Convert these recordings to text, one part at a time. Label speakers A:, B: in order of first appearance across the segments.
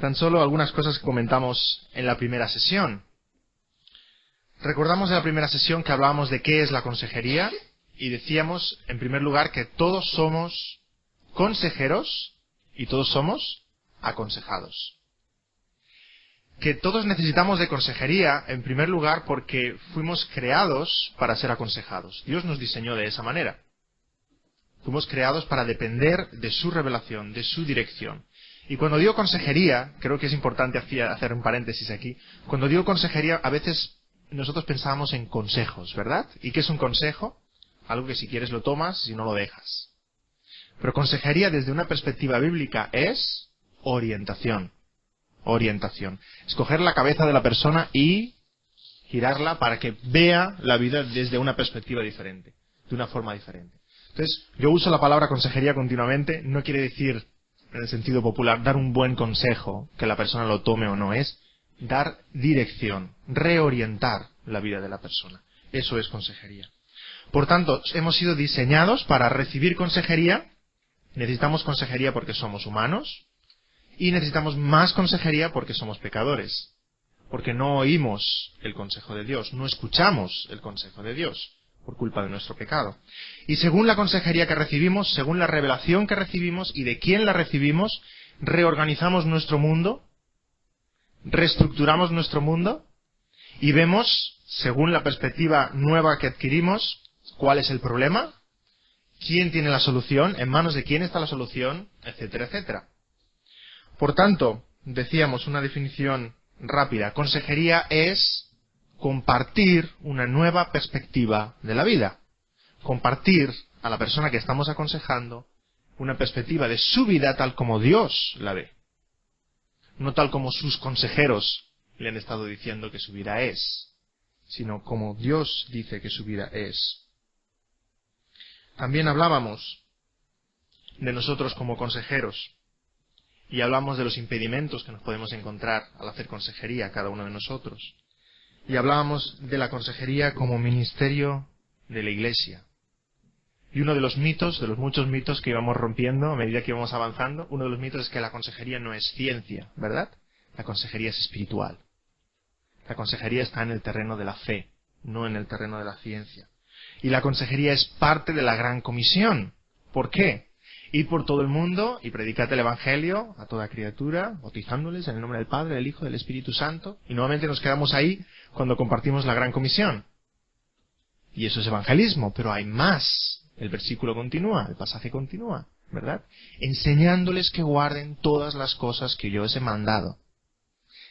A: Tan solo algunas cosas que comentamos en la primera sesión. Recordamos en la primera sesión que hablábamos de qué es la consejería y decíamos, en primer lugar, que todos somos consejeros y todos somos aconsejados. Que todos necesitamos de consejería, en primer lugar, porque fuimos creados para ser aconsejados. Dios nos diseñó de esa manera. Fuimos creados para depender de su revelación, de su dirección. Y cuando digo consejería, creo que es importante hacer un paréntesis aquí. Cuando digo consejería, a veces nosotros pensábamos en consejos, ¿verdad? ¿Y qué es un consejo? Algo que si quieres lo tomas, si no lo dejas. Pero consejería desde una perspectiva bíblica es orientación. Orientación. Escoger la cabeza de la persona y girarla para que vea la vida desde una perspectiva diferente, de una forma diferente. Entonces, yo uso la palabra consejería continuamente, no quiere decir, en el sentido popular, dar un buen consejo, que la persona lo tome o no, es dar dirección, reorientar la vida de la persona. Eso es consejería. Por tanto, hemos sido diseñados para recibir consejería, necesitamos consejería porque somos humanos, y necesitamos más consejería porque somos pecadores, porque no oímos el consejo de Dios, no escuchamos el consejo de Dios, por culpa de nuestro pecado. Y según la consejería que recibimos, según la revelación que recibimos y de quién la recibimos, reorganizamos nuestro mundo, reestructuramos nuestro mundo y vemos, según la perspectiva nueva que adquirimos, cuál es el problema, quién tiene la solución, en manos de quién está la solución, etcétera, etcétera. Por tanto, decíamos una definición rápida, consejería es compartir una nueva perspectiva de la vida. Compartir a la persona que estamos aconsejando una perspectiva de su vida tal como Dios la ve. No tal como sus consejeros le han estado diciendo que su vida es, sino como Dios dice que su vida es. También hablábamos de nosotros como consejeros y hablamos de los impedimentos que nos podemos encontrar al hacer consejería cada uno de nosotros. Y hablábamos de la consejería como ministerio de la Iglesia. Y uno de los mitos, de los muchos mitos que íbamos rompiendo a medida que íbamos avanzando, uno de los mitos es que la consejería no es ciencia, ¿verdad? La consejería es espiritual. La consejería está en el terreno de la fe, no en el terreno de la ciencia. Y la consejería es parte de la gran comisión. ¿Por qué? Ir por todo el mundo y predicad el Evangelio a toda criatura, bautizándoles en el nombre del Padre, del Hijo y del Espíritu Santo. Y nuevamente nos quedamos ahí cuando compartimos la gran comisión. Y eso es evangelismo, pero hay más. El versículo continúa, el pasaje continúa, ¿verdad? Enseñándoles que guarden todas las cosas que yo os he mandado.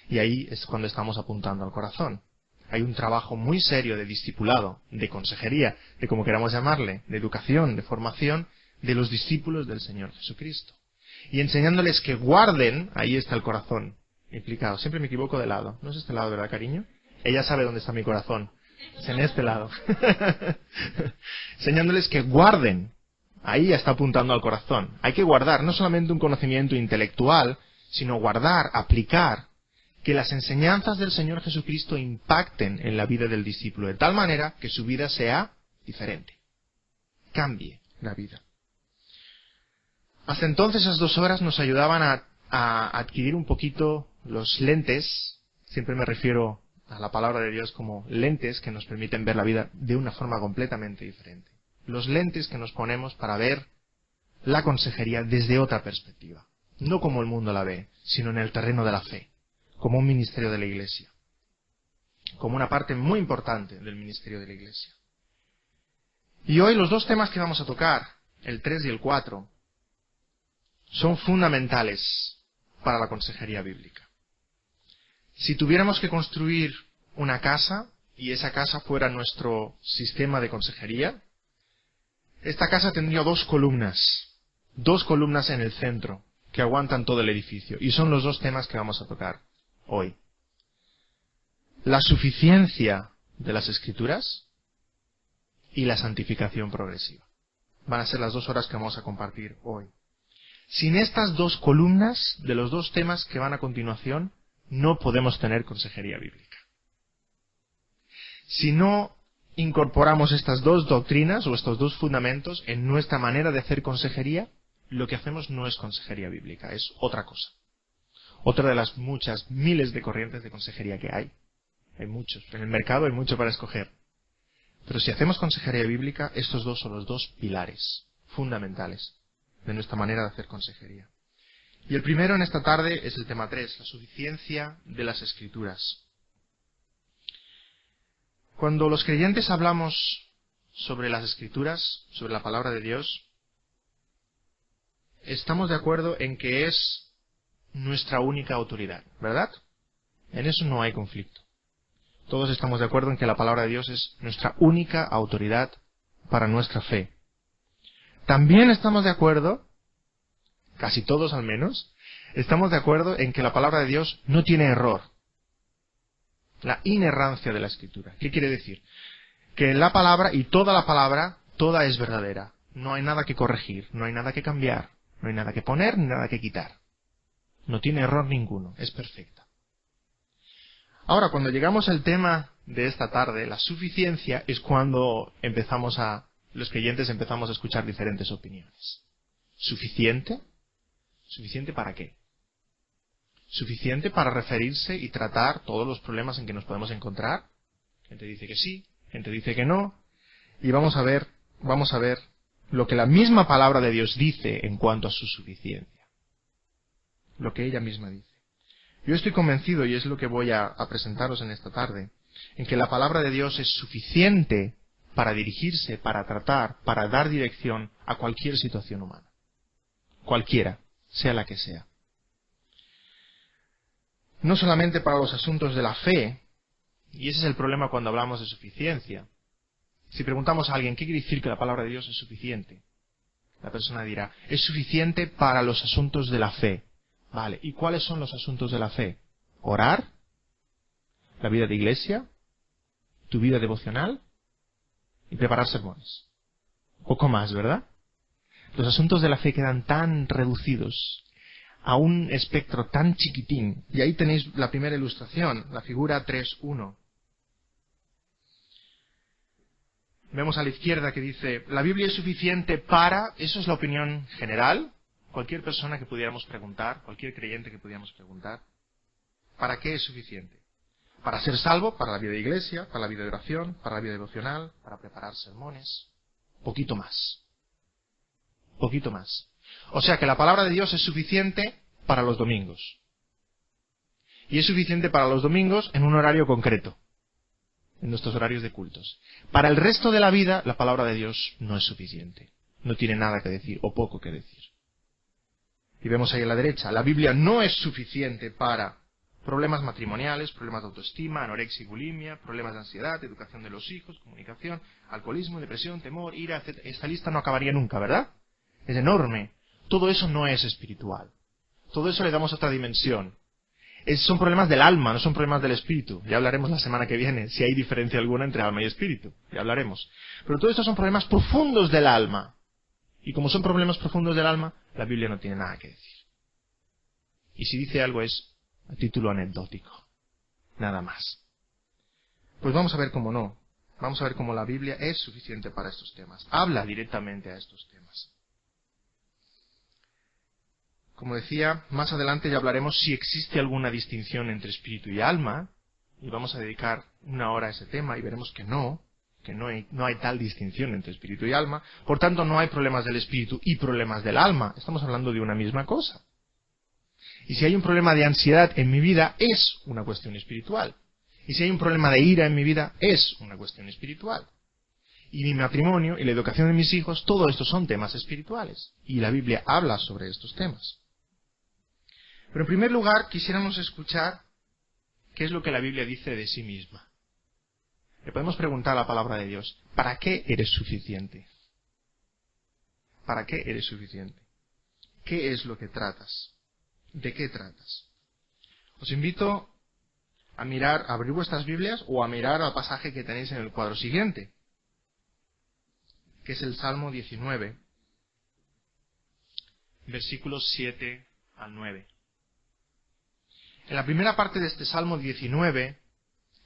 A: Y ahí es cuando estamos apuntando al corazón. Hay un trabajo muy serio de discipulado, de consejería, de como queramos llamarle, de educación, de formación, de los discípulos del Señor Jesucristo. Y enseñándoles que guarden, ahí está el corazón implicado. Siempre me equivoco de lado. No es este lado, ¿verdad, cariño? Ella sabe dónde está mi corazón. Es en este lado. Enseñándoles que guarden. Ahí está apuntando al corazón. Hay que guardar no solamente un conocimiento intelectual, sino guardar, aplicar, que las enseñanzas del Señor Jesucristo impacten en la vida del discípulo, de tal manera que su vida sea diferente. Cambie la vida. Hasta entonces esas 2 horas nos ayudaban a adquirir un poquito los lentes, siempre me refiero a la palabra de Dios como lentes que nos permiten ver la vida de una forma completamente diferente. Los lentes que nos ponemos para ver la consejería desde otra perspectiva. No como el mundo la ve, sino en el terreno de la fe, como un ministerio de la Iglesia. Como una parte muy importante del ministerio de la Iglesia. Y hoy los 2 temas que vamos a tocar, el 3 y el 4, son fundamentales para la consejería bíblica. Si tuviéramos que construir una casa y esa casa fuera nuestro sistema de consejería, esta casa tendría 2 columnas en el centro que aguantan todo el edificio y son los 2 temas que vamos a tocar hoy. La suficiencia de las Escrituras y la santificación progresiva. Van a ser las 2 horas que vamos a compartir hoy. Sin estas 2 columnas de los 2 temas que van a continuación, no podemos tener consejería bíblica. Si no incorporamos estas 2 doctrinas o estos 2 fundamentos en nuestra manera de hacer consejería, lo que hacemos no es consejería bíblica, es otra cosa. Otra de las muchas, miles de corrientes de consejería que hay. Hay muchos. En el mercado hay mucho para escoger. Pero si hacemos consejería bíblica, estos dos son los dos pilares fundamentales de nuestra manera de hacer consejería. Y el primero en esta tarde es el tema 3, la suficiencia de las Escrituras. Cuando los creyentes hablamos sobre las Escrituras, sobre la palabra de Dios, estamos de acuerdo en que es nuestra única autoridad, ¿verdad? En eso no hay conflicto. Todos estamos de acuerdo en que la palabra de Dios es nuestra única autoridad para nuestra fe. También estamos de acuerdo, casi todos al menos, estamos de acuerdo en que la palabra de Dios no tiene error. La inerrancia de la Escritura. ¿Qué quiere decir? Que la palabra y toda la palabra, toda es verdadera. No hay nada que corregir, no hay nada que cambiar, no hay nada que poner ni nada que quitar. No tiene error ninguno, es perfecta. Ahora, cuando llegamos al tema de esta tarde, la suficiencia, es cuando los creyentes empezamos a escuchar diferentes opiniones. ¿Suficiente? ¿Suficiente para qué? ¿Suficiente para referirse y tratar todos los problemas en que nos podemos encontrar? Gente dice que sí, gente dice que no. Y vamos a ver lo que la misma palabra de Dios dice en cuanto a su suficiencia. Lo que ella misma dice. Yo estoy convencido, y es lo que voy a presentaros en esta tarde, en que la palabra de Dios es suficiente para dirigirse, para tratar, para dar dirección a cualquier situación humana. Cualquiera, sea la que sea. No solamente para los asuntos de la fe, y ese es el problema cuando hablamos de suficiencia. Si preguntamos a alguien, ¿qué quiere decir que la palabra de Dios es suficiente? La persona dirá, es suficiente para los asuntos de la fe. Vale, ¿y cuáles son los asuntos de la fe? ¿Orar? ¿La vida de iglesia? ¿Tu vida devocional? Y preparar sermones. Poco más, ¿verdad? Los asuntos de la fe quedan tan reducidos a un espectro tan chiquitín. Y ahí tenéis la primera ilustración, la figura 3.1. Vemos a la izquierda que dice, la Biblia es suficiente para, eso es la opinión general, cualquier persona que pudiéramos preguntar, cualquier creyente que pudiéramos preguntar, ¿para qué es suficiente? Para ser salvo, para la vida de iglesia, para la vida de oración, para la vida devocional, para preparar sermones, poquito más. Poquito más. O sea que la palabra de Dios es suficiente para los domingos. Y es suficiente para los domingos en un horario concreto, en nuestros horarios de cultos. Para el resto de la vida, la palabra de Dios no es suficiente. No tiene nada que decir, o poco que decir. Y vemos ahí a la derecha, la Biblia no es suficiente para problemas matrimoniales, problemas de autoestima, anorexia y bulimia, problemas de ansiedad, educación de los hijos, comunicación, alcoholismo, depresión, temor, ira, etc. Esta lista no acabaría nunca, ¿verdad? Es enorme. Todo eso no es espiritual. Todo eso le damos otra dimensión. Son problemas del alma, no son problemas del espíritu. Ya hablaremos la semana que viene si hay diferencia alguna entre alma y espíritu. Ya hablaremos. Pero todo esto son problemas profundos del alma. Y como son problemas profundos del alma, la Biblia no tiene nada que decir. Y si dice algo es a título anecdótico. Nada más. Pues vamos a ver cómo no. Vamos a ver cómo la Biblia es suficiente para estos temas. Habla directamente a estos temas. Como decía, más adelante ya hablaremos si existe alguna distinción entre espíritu y alma. Y vamos a dedicar una hora a ese tema y veremos que no hay tal distinción entre espíritu y alma. Por tanto, no hay problemas del espíritu y problemas del alma. Estamos hablando de una misma cosa. Y si hay un problema de ansiedad en mi vida, es una cuestión espiritual. Y si hay un problema de ira en mi vida, es una cuestión espiritual. Y mi matrimonio y la educación de mis hijos, todo esto son temas espirituales. Y la Biblia habla sobre estos temas. Pero en primer lugar, quisiéramos escuchar qué es lo que la Biblia dice de sí misma. Le podemos preguntar a la palabra de Dios, ¿para qué eres suficiente? ¿Para qué eres suficiente? ¿Qué es lo que tratas? ¿De qué tratas? Os invito a abrir vuestras Biblias o a mirar al pasaje que tenéis en el cuadro siguiente, que es el Salmo 19, versículos 7 al 9. En la primera parte de este Salmo 19,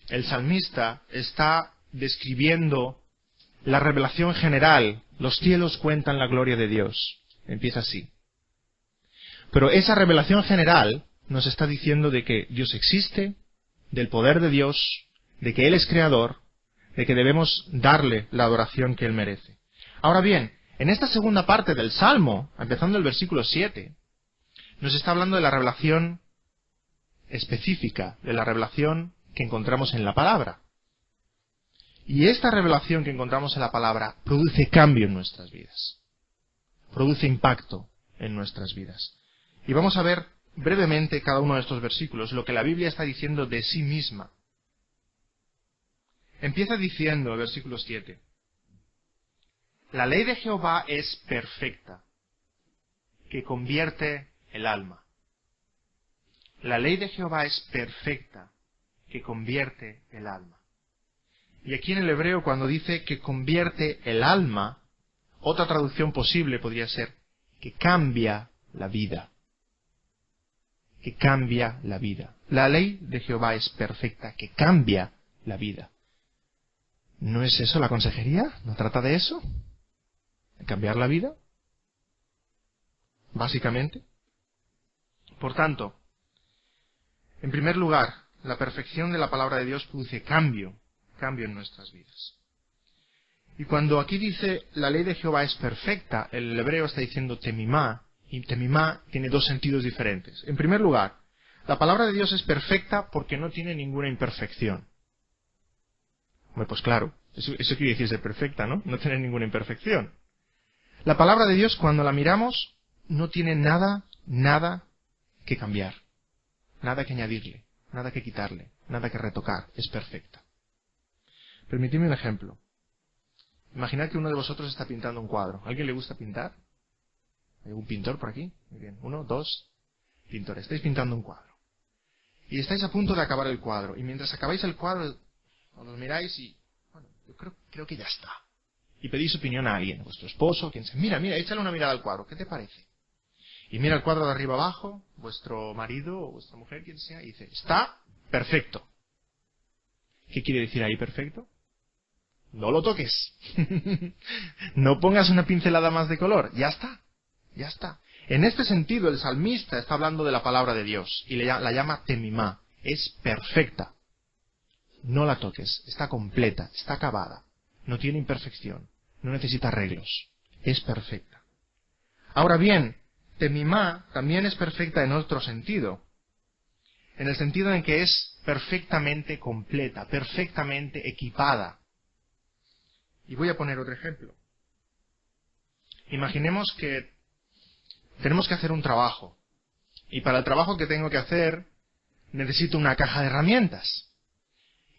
A: el salmista está describiendo la revelación general. Los cielos cuentan la gloria de Dios. Empieza así. Pero esa revelación general nos está diciendo de que Dios existe, del poder de Dios, de que Él es creador, de que debemos darle la adoración que Él merece. Ahora bien, en esta segunda parte del Salmo, empezando el versículo 7, nos está hablando de la revelación específica, de la revelación que encontramos en la palabra. Y esta revelación que encontramos en la palabra produce cambio en nuestras vidas. Produce impacto en nuestras vidas. Y vamos a ver brevemente cada uno de estos versículos, lo que la Biblia está diciendo de sí misma. Empieza diciendo el versículo 7. La ley de Jehová es perfecta, que convierte el alma. La ley de Jehová es perfecta, que convierte el alma. Y aquí en el hebreo, cuando dice que convierte el alma, otra traducción posible podría ser que cambia la vida. Que cambia la vida. La ley de Jehová es perfecta, que cambia la vida. ¿No es eso la consejería? ¿No trata de eso? ¿De cambiar la vida? Básicamente. Por tanto, en primer lugar, la perfección de la palabra de Dios produce cambio en nuestras vidas. Y cuando aquí dice la ley de Jehová es perfecta, el hebreo está diciendo temimá, y temimá tiene dos sentidos diferentes. En primer lugar, la palabra de Dios es perfecta porque no tiene ninguna imperfección. Bueno, pues claro, eso quiere decir ser perfecta, ¿no? No tener ninguna imperfección. La palabra de Dios, cuando la miramos, no tiene nada que cambiar, nada que añadirle, nada que quitarle, nada que retocar, es perfecta. Permitidme un ejemplo. Imaginad que uno de vosotros está pintando un cuadro. ¿A alguien le gusta pintar? ¿Hay algún pintor por aquí? Muy bien. 1, 2, pintores. Estáis pintando un cuadro. Y estáis a punto de acabar el cuadro. Y mientras acabáis el cuadro, os lo miráis y, bueno, yo creo que ya está. Y pedís opinión a alguien, a vuestro esposo, quien sea. Mira, échale una mirada al cuadro. ¿Qué te parece? Y mira el cuadro de arriba abajo, vuestro marido o vuestra mujer, quien sea, y dice, está perfecto. ¿Qué quiere decir ahí perfecto? No lo toques. No pongas una pincelada más de color. Ya está. Ya está. En este sentido, el salmista está hablando de la palabra de Dios y la llama temimá. Es perfecta. No la toques. Está completa. Está acabada. No tiene imperfección. No necesita arreglos. Es perfecta. Ahora bien, temimá también es perfecta en otro sentido. En el sentido en que es perfectamente completa, perfectamente equipada. Y voy a poner otro ejemplo. Imaginemos que tenemos que hacer un trabajo. Y para el trabajo que tengo que hacer, necesito una caja de herramientas.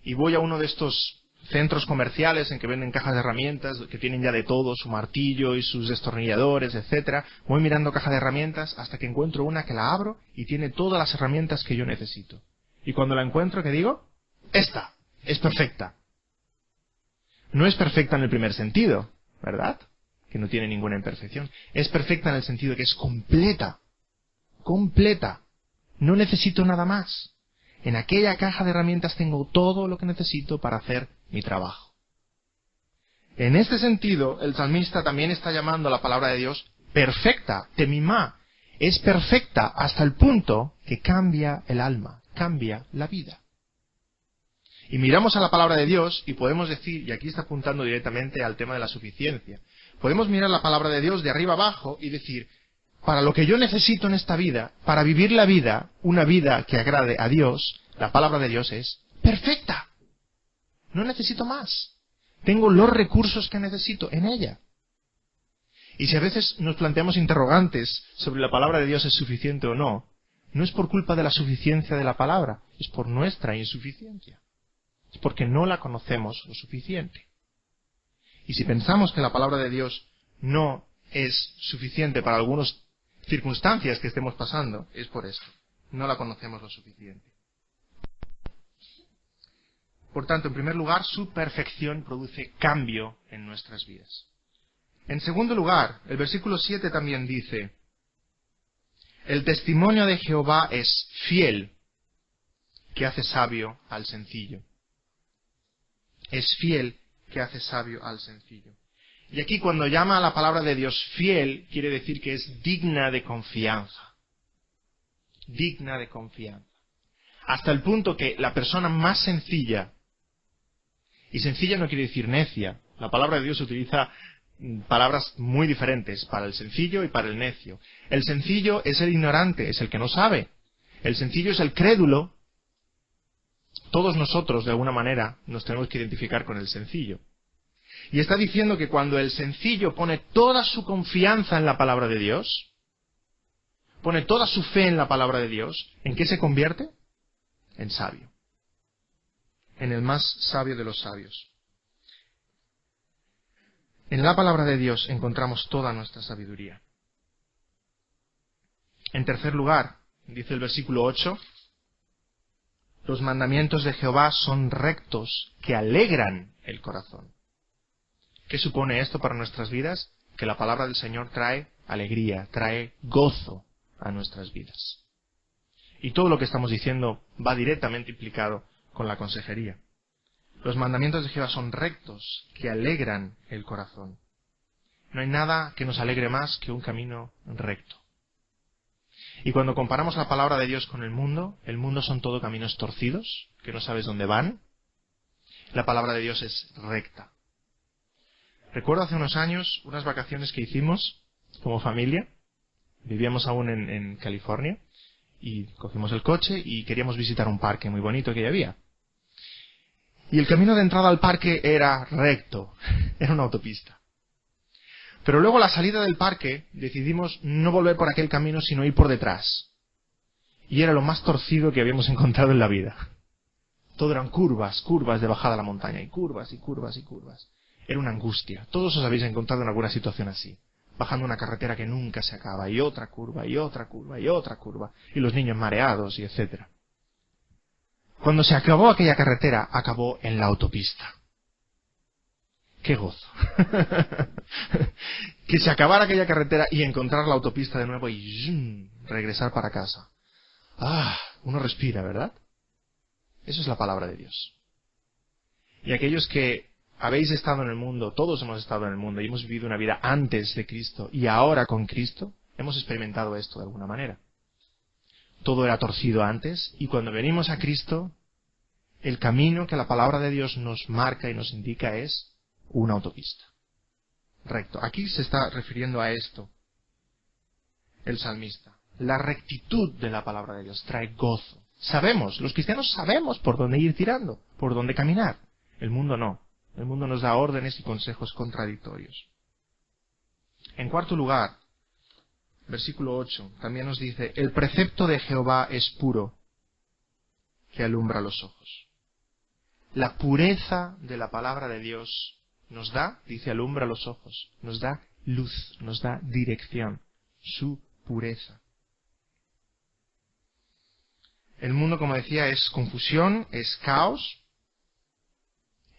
A: Y voy a uno de estos centros comerciales en que venden cajas de herramientas, que tienen ya de todo, su martillo y sus destornilladores, etcétera. Voy mirando caja de herramientas hasta que encuentro una que la abro y tiene todas las herramientas que yo necesito. Y cuando la encuentro, ¿qué digo? Esta es perfecta. No es perfecta en el primer sentido, ¿verdad? Que no tiene ninguna imperfección. Es perfecta en el sentido de que es completa. Completa. No necesito nada más. En aquella caja de herramientas tengo todo lo que necesito para hacer mi trabajo. En este sentido, el salmista también está llamando a la palabra de Dios perfecta, temimá. Es perfecta hasta el punto que cambia el alma, cambia la vida. Y miramos a la palabra de Dios y podemos decir, y aquí está apuntando directamente al tema de la suficiencia, podemos mirar la palabra de Dios de arriba abajo y decir, para lo que yo necesito en esta vida, para vivir la vida, una vida que agrade a Dios, la palabra de Dios es perfecta. No necesito más. Tengo los recursos que necesito en ella. Y si a veces nos planteamos interrogantes sobre la palabra de Dios es suficiente o no, no es por culpa de la suficiencia de la palabra, es por nuestra insuficiencia. Es porque no la conocemos lo suficiente. Y si pensamos que la palabra de Dios no es suficiente para algunas circunstancias que estemos pasando, es por esto. No la conocemos lo suficiente. Por tanto, en primer lugar, su perfección produce cambio en nuestras vidas. En segundo lugar, el versículo 7 también dice, el testimonio de Jehová es fiel, que hace sabio al sencillo. Es fiel, que hace sabio al sencillo. Y aquí cuando llama a la palabra de Dios fiel, quiere decir que es digna de confianza. digna de confianza. Hasta el punto que la persona más sencilla, y sencilla no quiere decir necia, la palabra de Dios utiliza palabras muy diferentes para el sencillo y para el necio. El sencillo es el ignorante, es el que no sabe. El sencillo es el crédulo. Todos nosotros, de alguna manera, nos tenemos que identificar con el sencillo. Y está diciendo que cuando el sencillo pone toda su confianza en la palabra de Dios, pone toda su fe en la palabra de Dios, ¿en qué se convierte? En sabio. En el más sabio de los sabios. En la palabra de Dios encontramos toda nuestra sabiduría. En tercer lugar, dice el versículo 8, los mandamientos de Jehová son rectos, que alegran el corazón. ¿Qué supone esto para nuestras vidas? Que la palabra del Señor trae alegría, trae gozo a nuestras vidas. Y todo lo que estamos diciendo va directamente implicado con la consejería. Los mandamientos de Jehová son rectos, que alegran el corazón. No hay nada que nos alegre más que un camino recto. Y cuando comparamos la palabra de Dios con el mundo son todo caminos torcidos, que no sabes dónde van. La palabra de Dios es recta. Recuerdo hace unos años unas vacaciones que hicimos como familia. Vivíamos aún en California y cogimos el coche y queríamos visitar un parque muy bonito que había. Y el camino de entrada al parque era recto, era una autopista. Pero luego a la salida del parque decidimos no volver por aquel camino sino ir por detrás. Y era lo más torcido que habíamos encontrado en la vida. Todo eran curvas, curvas de bajada a la montaña, y curvas, y curvas, y curvas. Era una angustia. Todos os habéis encontrado en alguna situación así. Bajando una carretera que nunca se acaba, y otra curva, y otra curva, y otra curva, y los niños mareados, y etcétera. Cuando se acabó aquella carretera, acabó en la autopista. ¡Qué gozo! Que se acabara aquella carretera y encontrar la autopista de nuevo y regresar para casa. ¡Ah! Uno respira, ¿verdad? Eso es la palabra de Dios. Y aquellos que habéis estado en el mundo, todos hemos estado en el mundo y hemos vivido una vida antes de Cristo y ahora con Cristo, hemos experimentado esto de alguna manera. Todo era torcido antes y cuando venimos a Cristo, el camino que la palabra de Dios nos marca y nos indica es una autopista. Recto. Aquí se está refiriendo a esto el salmista. La rectitud de la palabra de Dios trae gozo. Sabemos, los cristianos sabemos por dónde ir tirando, por dónde caminar. El mundo no. El mundo nos da órdenes y consejos contradictorios. En cuarto lugar, versículo 8, también nos dice, el precepto de Jehová es puro, que alumbra los ojos. La pureza de la palabra de Dios nos da, dice, alumbra los ojos, nos da luz, nos da dirección, su pureza. El mundo, como decía, es confusión, es caos.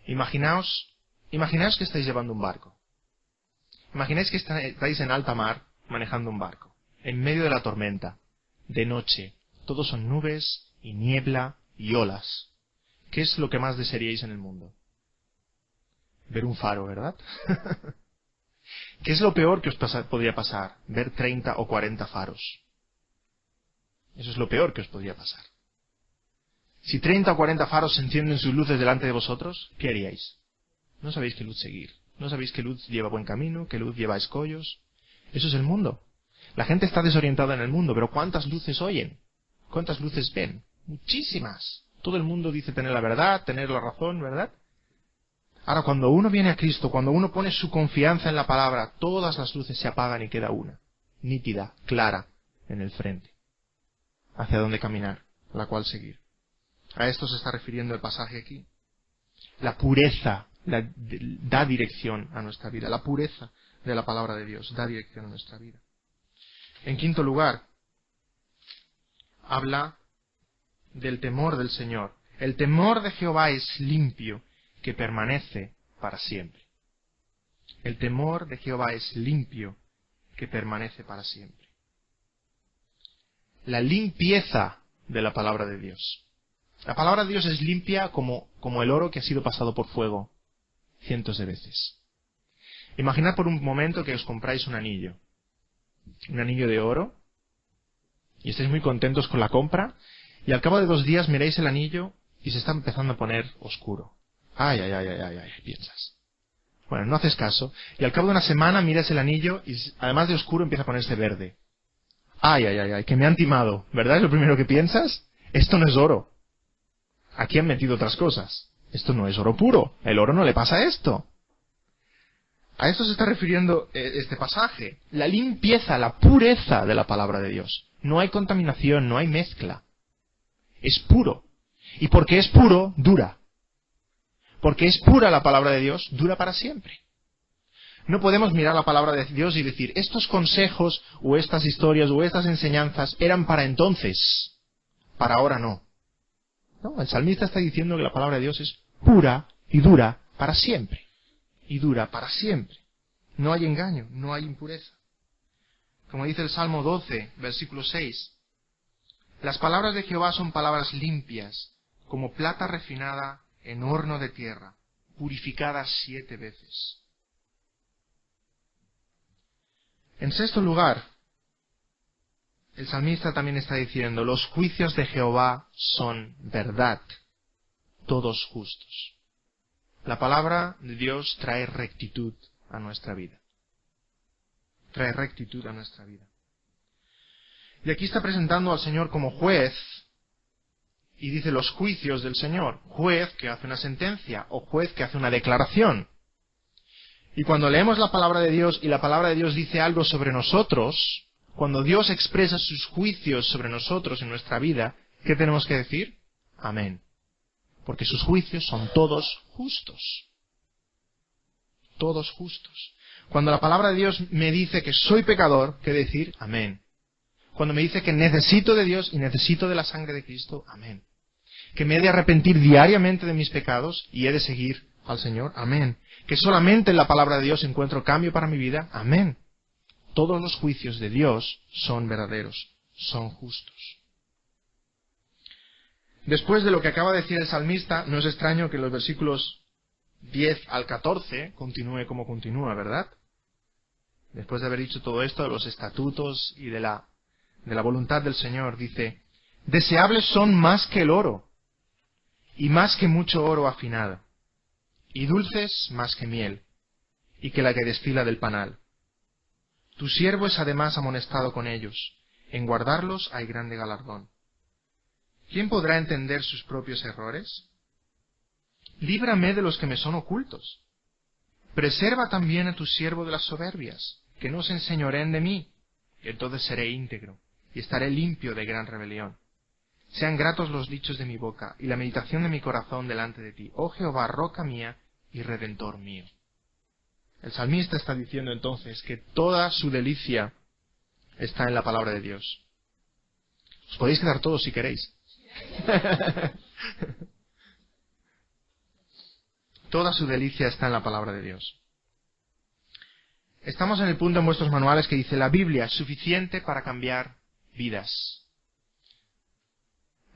A: Imaginaos que estáis llevando un barco. Imagináis que estáis en alta mar manejando un barco, en medio de la tormenta, de noche. Todo son nubes y niebla y olas. ¿Qué es lo que más desearíais en el mundo? Ver un faro, ¿verdad? ¿Qué es lo peor que os podría pasar? Ver 30 o 40 faros. Eso es lo peor que os podría pasar. Si 30 o 40 faros encienden sus luces delante de vosotros, ¿qué haríais? No sabéis qué luz seguir. No sabéis qué luz lleva buen camino, qué luz lleva escollos. Eso es el mundo. La gente está desorientada en el mundo, pero ¿cuántas luces oyen? ¿Cuántas luces ven? Muchísimas. Todo el mundo dice tener la verdad, tener la razón, ¿verdad? Ahora, cuando uno viene a Cristo, cuando uno pone su confianza en la palabra, todas las luces se apagan y queda una, nítida, clara, en el frente. Hacia dónde caminar, la cual seguir. A esto se está refiriendo el pasaje aquí. La pureza da dirección a nuestra vida. La pureza de la palabra de Dios da dirección a nuestra vida. En quinto lugar, habla del temor del Señor. El temor de Jehová es limpio, que permanece para siempre. El temor de Jehová es limpio, que permanece para siempre. La limpieza de la palabra de Dios. La palabra de Dios es limpia como el oro que ha sido pasado por fuego cientos de veces. Imaginad por un momento que os compráis un anillo de oro, y estáis muy contentos con la compra, y al cabo de 2 días miráis el anillo y se está empezando a poner oscuro. Ay, ay, ay, ay, ay, ay, piensas. Bueno, no haces caso, y al cabo de una semana miras el anillo y además de oscuro empieza a ponerse verde. Ay, ay, ay, ay, que me han timado, ¿verdad? Es lo primero que piensas. Esto no es oro. Aquí han metido otras cosas. Esto no es oro puro. El oro no le pasa esto. A esto se está refiriendo este pasaje. La limpieza, la pureza de la palabra de Dios. No hay contaminación, no hay mezcla. Es puro. Y porque es puro, dura. Porque es pura la palabra de Dios, dura para siempre. No podemos mirar la palabra de Dios y decir, estos consejos, o estas historias, o estas enseñanzas eran para entonces. Para ahora no. No, el salmista está diciendo que la palabra de Dios es pura y dura para siempre. Y dura para siempre. No hay engaño, no hay impureza. Como dice el Salmo 12, versículo 6. Las palabras de Jehová son palabras limpias, como plata refinada en horno de tierra, purificada 7 veces. En sexto lugar, el salmista también está diciendo, los juicios de Jehová son verdad, todos justos. La palabra de Dios trae rectitud a nuestra vida. Trae rectitud a nuestra vida. Y aquí está presentando al Señor como juez, y dice los juicios del Señor. Juez que hace una sentencia, o juez que hace una declaración. Y cuando leemos la palabra de Dios, y la palabra de Dios dice algo sobre nosotros, cuando Dios expresa sus juicios sobre nosotros en nuestra vida, ¿qué tenemos que decir? Amén. Porque sus juicios son todos justos. Todos justos. Cuando la palabra de Dios me dice que soy pecador, ¿qué decir? Amén. Cuando me dice que necesito de Dios y necesito de la sangre de Cristo, amén. Que me he de arrepentir diariamente de mis pecados y he de seguir al Señor, amén. Que solamente en la palabra de Dios encuentro cambio para mi vida, amén. Todos los juicios de Dios son verdaderos, son justos. Después de lo que acaba de decir el salmista, no es extraño que los versículos 10 al 14 continúe como continúa, ¿verdad? Después de haber dicho todo esto de los estatutos y de la voluntad del Señor, dice, deseables son más que el oro, y más que mucho oro afinado, y dulces más que miel, y que la que destila del panal. Tu siervo es además amonestado con ellos, en guardarlos hay grande galardón. ¿Quién podrá entender sus propios errores? Líbrame de los que me son ocultos. Preserva también a tu siervo de las soberbias, que no se enseñoreen de mí, y entonces seré íntegro, y estaré limpio de gran rebelión. Sean gratos los dichos de mi boca, y la meditación de mi corazón delante de ti, oh Jehová, roca mía y redentor mío. El salmista está diciendo entonces que toda su delicia está en la palabra de Dios. Os podéis quedar todos si queréis. Toda su delicia está en la palabra de Dios. Estamos en el punto en vuestros manuales que dice la Biblia es suficiente para cambiar vidas.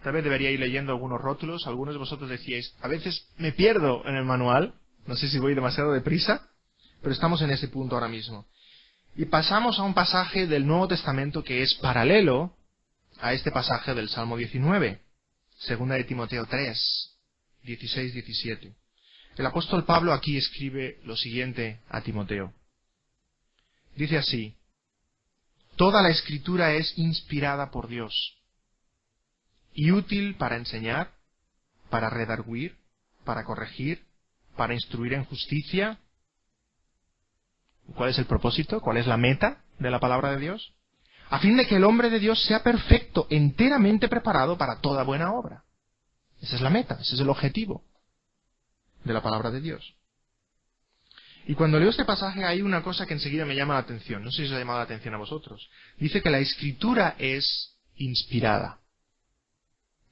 A: Tal vez debería ir leyendo algunos rótulos. Algunos de vosotros decíais, a veces me pierdo en el manual. No sé si voy demasiado deprisa, pero estamos en ese punto ahora mismo. Y pasamos a un pasaje del Nuevo Testamento que es paralelo a este pasaje del Salmo 19. Segunda de Timoteo 3, 16-17. El apóstol Pablo aquí escribe lo siguiente a Timoteo. Dice así, toda la Escritura es inspirada por Dios y útil para enseñar, para redarguir, para corregir, para instruir en justicia. ¿Cuál es el propósito? ¿Cuál es la meta de la palabra de Dios? A fin de que el hombre de Dios sea perfecto, enteramente preparado para toda buena obra. Esa es la meta, ese es el objetivo de la palabra de Dios. Y cuando leo este pasaje hay una cosa que enseguida me llama la atención. No sé si os ha llamado la atención a vosotros. Dice que la Escritura es inspirada.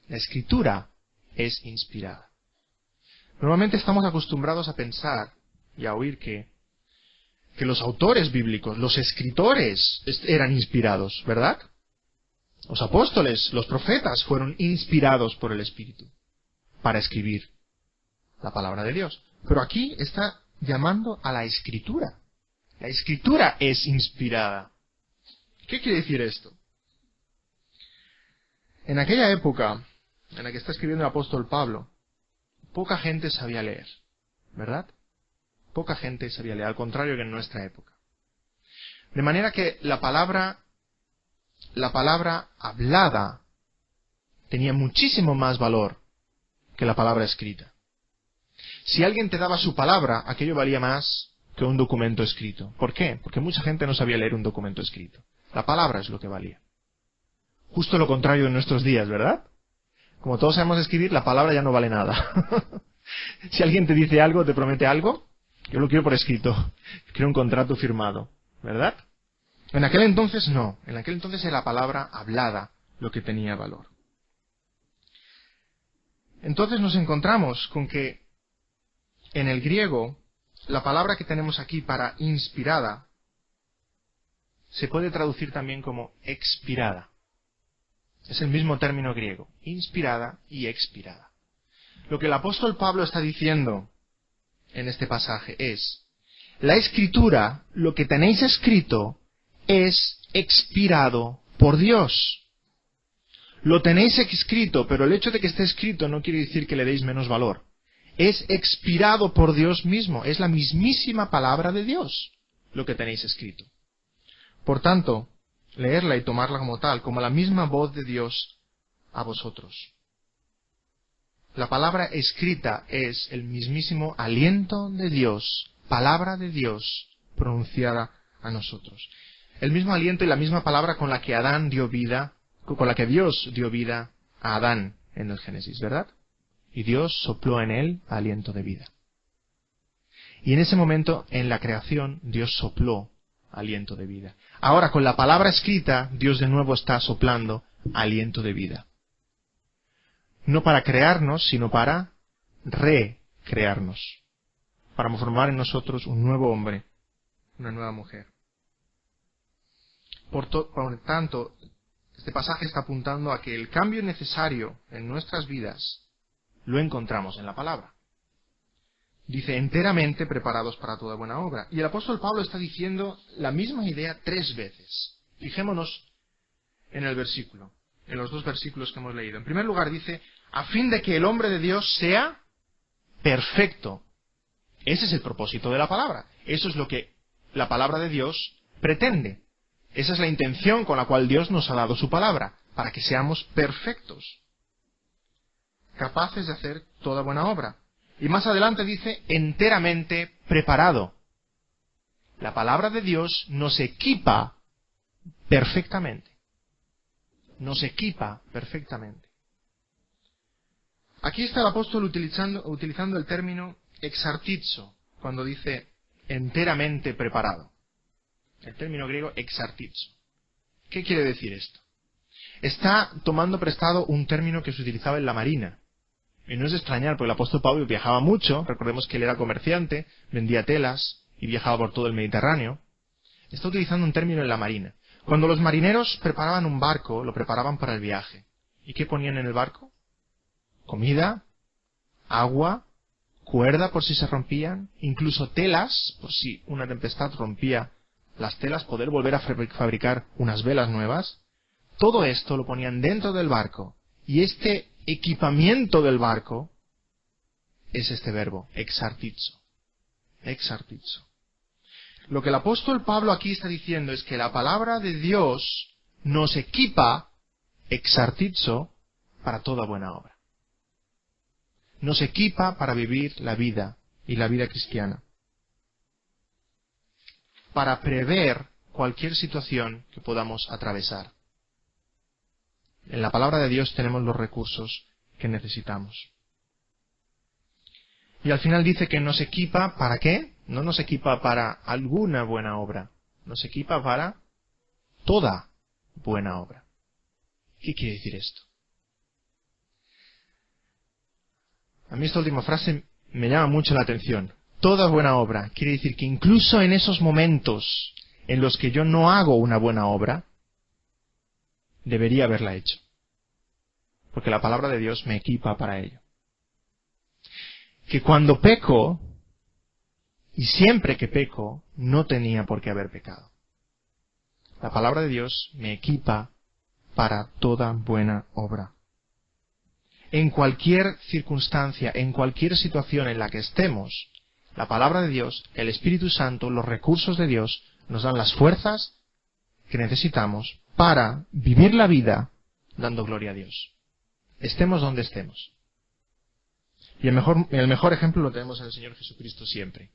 A: La Escritura es inspirada. Normalmente estamos acostumbrados a pensar y a oír que los autores bíblicos, los escritores, eran inspirados, ¿verdad? Los apóstoles, los profetas fueron inspirados por el Espíritu para escribir la palabra de Dios. Pero aquí está llamando a la Escritura. La Escritura es inspirada. ¿Qué quiere decir esto? En aquella época en la que está escribiendo el apóstol Pablo, poca gente sabía leer, ¿verdad? Poca gente sabía leer, al contrario que en nuestra época. De manera que la palabra hablada tenía muchísimo más valor que la palabra escrita. Si alguien te daba su palabra, aquello valía más que un documento escrito. ¿Por qué? Porque mucha gente no sabía leer un documento escrito. La palabra es lo que valía. Justo lo contrario en nuestros días, ¿verdad? Como todos sabemos escribir, la palabra ya no vale nada. Si alguien te dice algo, te promete algo, yo lo quiero por escrito. Quiero un contrato firmado, ¿verdad? En aquel entonces no. En aquel entonces era la palabra hablada lo que tenía valor. Entonces nos encontramos con que en el griego, la palabra que tenemos aquí para inspirada se puede traducir también como expirada. Es el mismo término griego, inspirada y expirada. Lo que el apóstol Pablo está diciendo en este pasaje es, la escritura, lo que tenéis escrito, es expirado por Dios. Lo tenéis escrito, pero el hecho de que esté escrito no quiere decir que le deis menos valor. Es expirado por Dios mismo, es la mismísima palabra de Dios, lo que tenéis escrito. Por tanto, leerla y tomarla como tal, como la misma voz de Dios a vosotros. La palabra escrita es el mismísimo aliento de Dios, palabra de Dios pronunciada a nosotros. El mismo aliento y la misma palabra con la que Adán dio vida, con la que Dios dio vida a Adán en el Génesis, ¿verdad? Y Dios sopló en él aliento de vida. Y en ese momento, en la creación, Dios sopló aliento de vida. Ahora, con la palabra escrita, Dios de nuevo está soplando aliento de vida. No para crearnos, sino para recrearnos. Para formar en nosotros un nuevo hombre, una nueva mujer. Por tanto, este pasaje está apuntando a que el cambio necesario en nuestras vidas lo encontramos en la palabra. Dice, enteramente preparados para toda buena obra. Y el apóstol Pablo está diciendo la misma idea 3 veces. Fijémonos en el versículo, en los 2 versículos que hemos leído. En primer lugar dice, a fin de que el hombre de Dios sea perfecto. Ese es el propósito de la palabra. Eso es lo que la palabra de Dios pretende. Esa es la intención con la cual Dios nos ha dado su palabra, para que seamos perfectos, capaces de hacer toda buena obra. Y más adelante dice, enteramente preparado. La palabra de Dios nos equipa perfectamente. Nos equipa perfectamente. Aquí está el apóstol utilizando el término exartizo, cuando dice enteramente preparado. El término griego exartizo. ¿Qué quiere decir esto? Está tomando prestado un término que se utilizaba en la marina. Y no es de extrañar, porque el apóstol Pablo viajaba mucho, recordemos que él era comerciante, vendía telas y viajaba por todo el Mediterráneo. Está utilizando un término en la marina. Cuando los marineros preparaban un barco, lo preparaban para el viaje. ¿Y qué ponían en el barco? Comida, agua, cuerda por si se rompían, incluso telas, por si una tempestad rompía las telas, poder volver a fabricar unas velas nuevas. Todo esto lo ponían dentro del barco. Y este equipamiento del barco es este verbo, exartizo. Exartizo. Lo que el apóstol Pablo aquí está diciendo es que la palabra de Dios nos equipa, exartizo, para toda buena obra. Nos equipa para vivir la vida y la vida cristiana. Para prever cualquier situación que podamos atravesar. En la palabra de Dios tenemos los recursos que necesitamos. Y al final dice que nos equipa, ¿para qué? No nos equipa para alguna buena obra. Nos equipa para toda buena obra. ¿Qué quiere decir esto? A mí esta última frase me llama mucho la atención. Toda buena obra quiere decir que incluso en esos momentos en los que yo no hago una buena obra, debería haberla hecho. Porque la palabra de Dios me equipa para ello. Que cuando peco, y siempre que peco, no tenía por qué haber pecado. La palabra de Dios me equipa para toda buena obra. En cualquier circunstancia, en cualquier situación en la que estemos, la palabra de Dios, el Espíritu Santo, los recursos de Dios nos dan las fuerzas que necesitamos para vivir la vida dando gloria a Dios. Estemos donde estemos. Y el mejor ejemplo lo tenemos en el Señor Jesucristo siempre.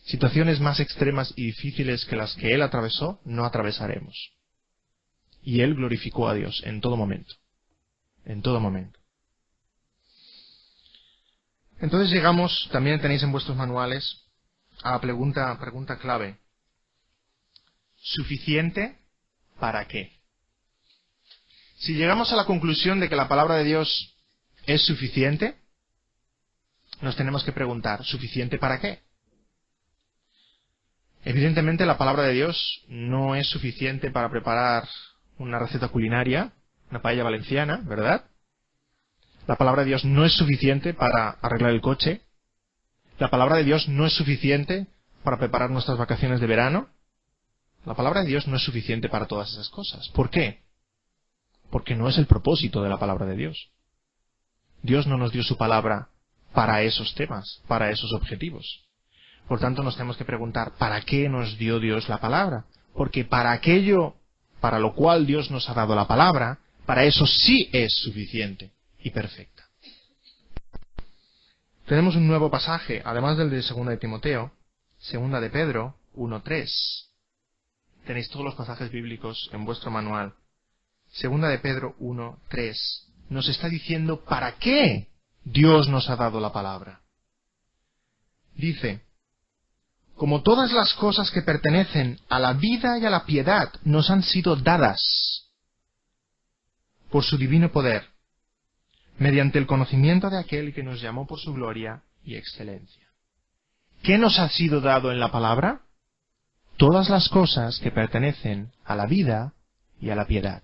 A: Situaciones más extremas y difíciles que las que Él atravesó, no atravesaremos. Y Él glorificó a Dios en todo momento. En todo momento. Entonces llegamos, también tenéis en vuestros manuales, a la pregunta clave. ¿Suficiente para qué? Si llegamos a la conclusión de que la palabra de Dios es suficiente, nos tenemos que preguntar, ¿suficiente para qué? Evidentemente la palabra de Dios no es suficiente para preparar una receta culinaria, una paella valenciana, ¿verdad? La palabra de Dios no es suficiente para arreglar el coche. La palabra de Dios no es suficiente para preparar nuestras vacaciones de verano. La palabra de Dios no es suficiente para todas esas cosas. ¿Por qué? Porque no es el propósito de la palabra de Dios. Dios no nos dio su palabra para esos temas, para esos objetivos. Por tanto, nos tenemos que preguntar, ¿para qué nos dio Dios la palabra? Porque para aquello para lo cual Dios nos ha dado la palabra, para eso sí es suficiente y perfecta. Tenemos un nuevo pasaje, además del de 2 de Timoteo, 2 de Pedro 1:3. Tenéis todos los pasajes bíblicos en vuestro manual. 2 de Pedro 1:3 nos está diciendo para qué Dios nos ha dado la palabra. Dice, como todas las cosas que pertenecen a la vida y a la piedad nos han sido dadas por su divino poder, mediante el conocimiento de aquel que nos llamó por su gloria y excelencia. ¿Qué nos ha sido dado en la palabra? Todas las cosas que pertenecen a la vida y a la piedad.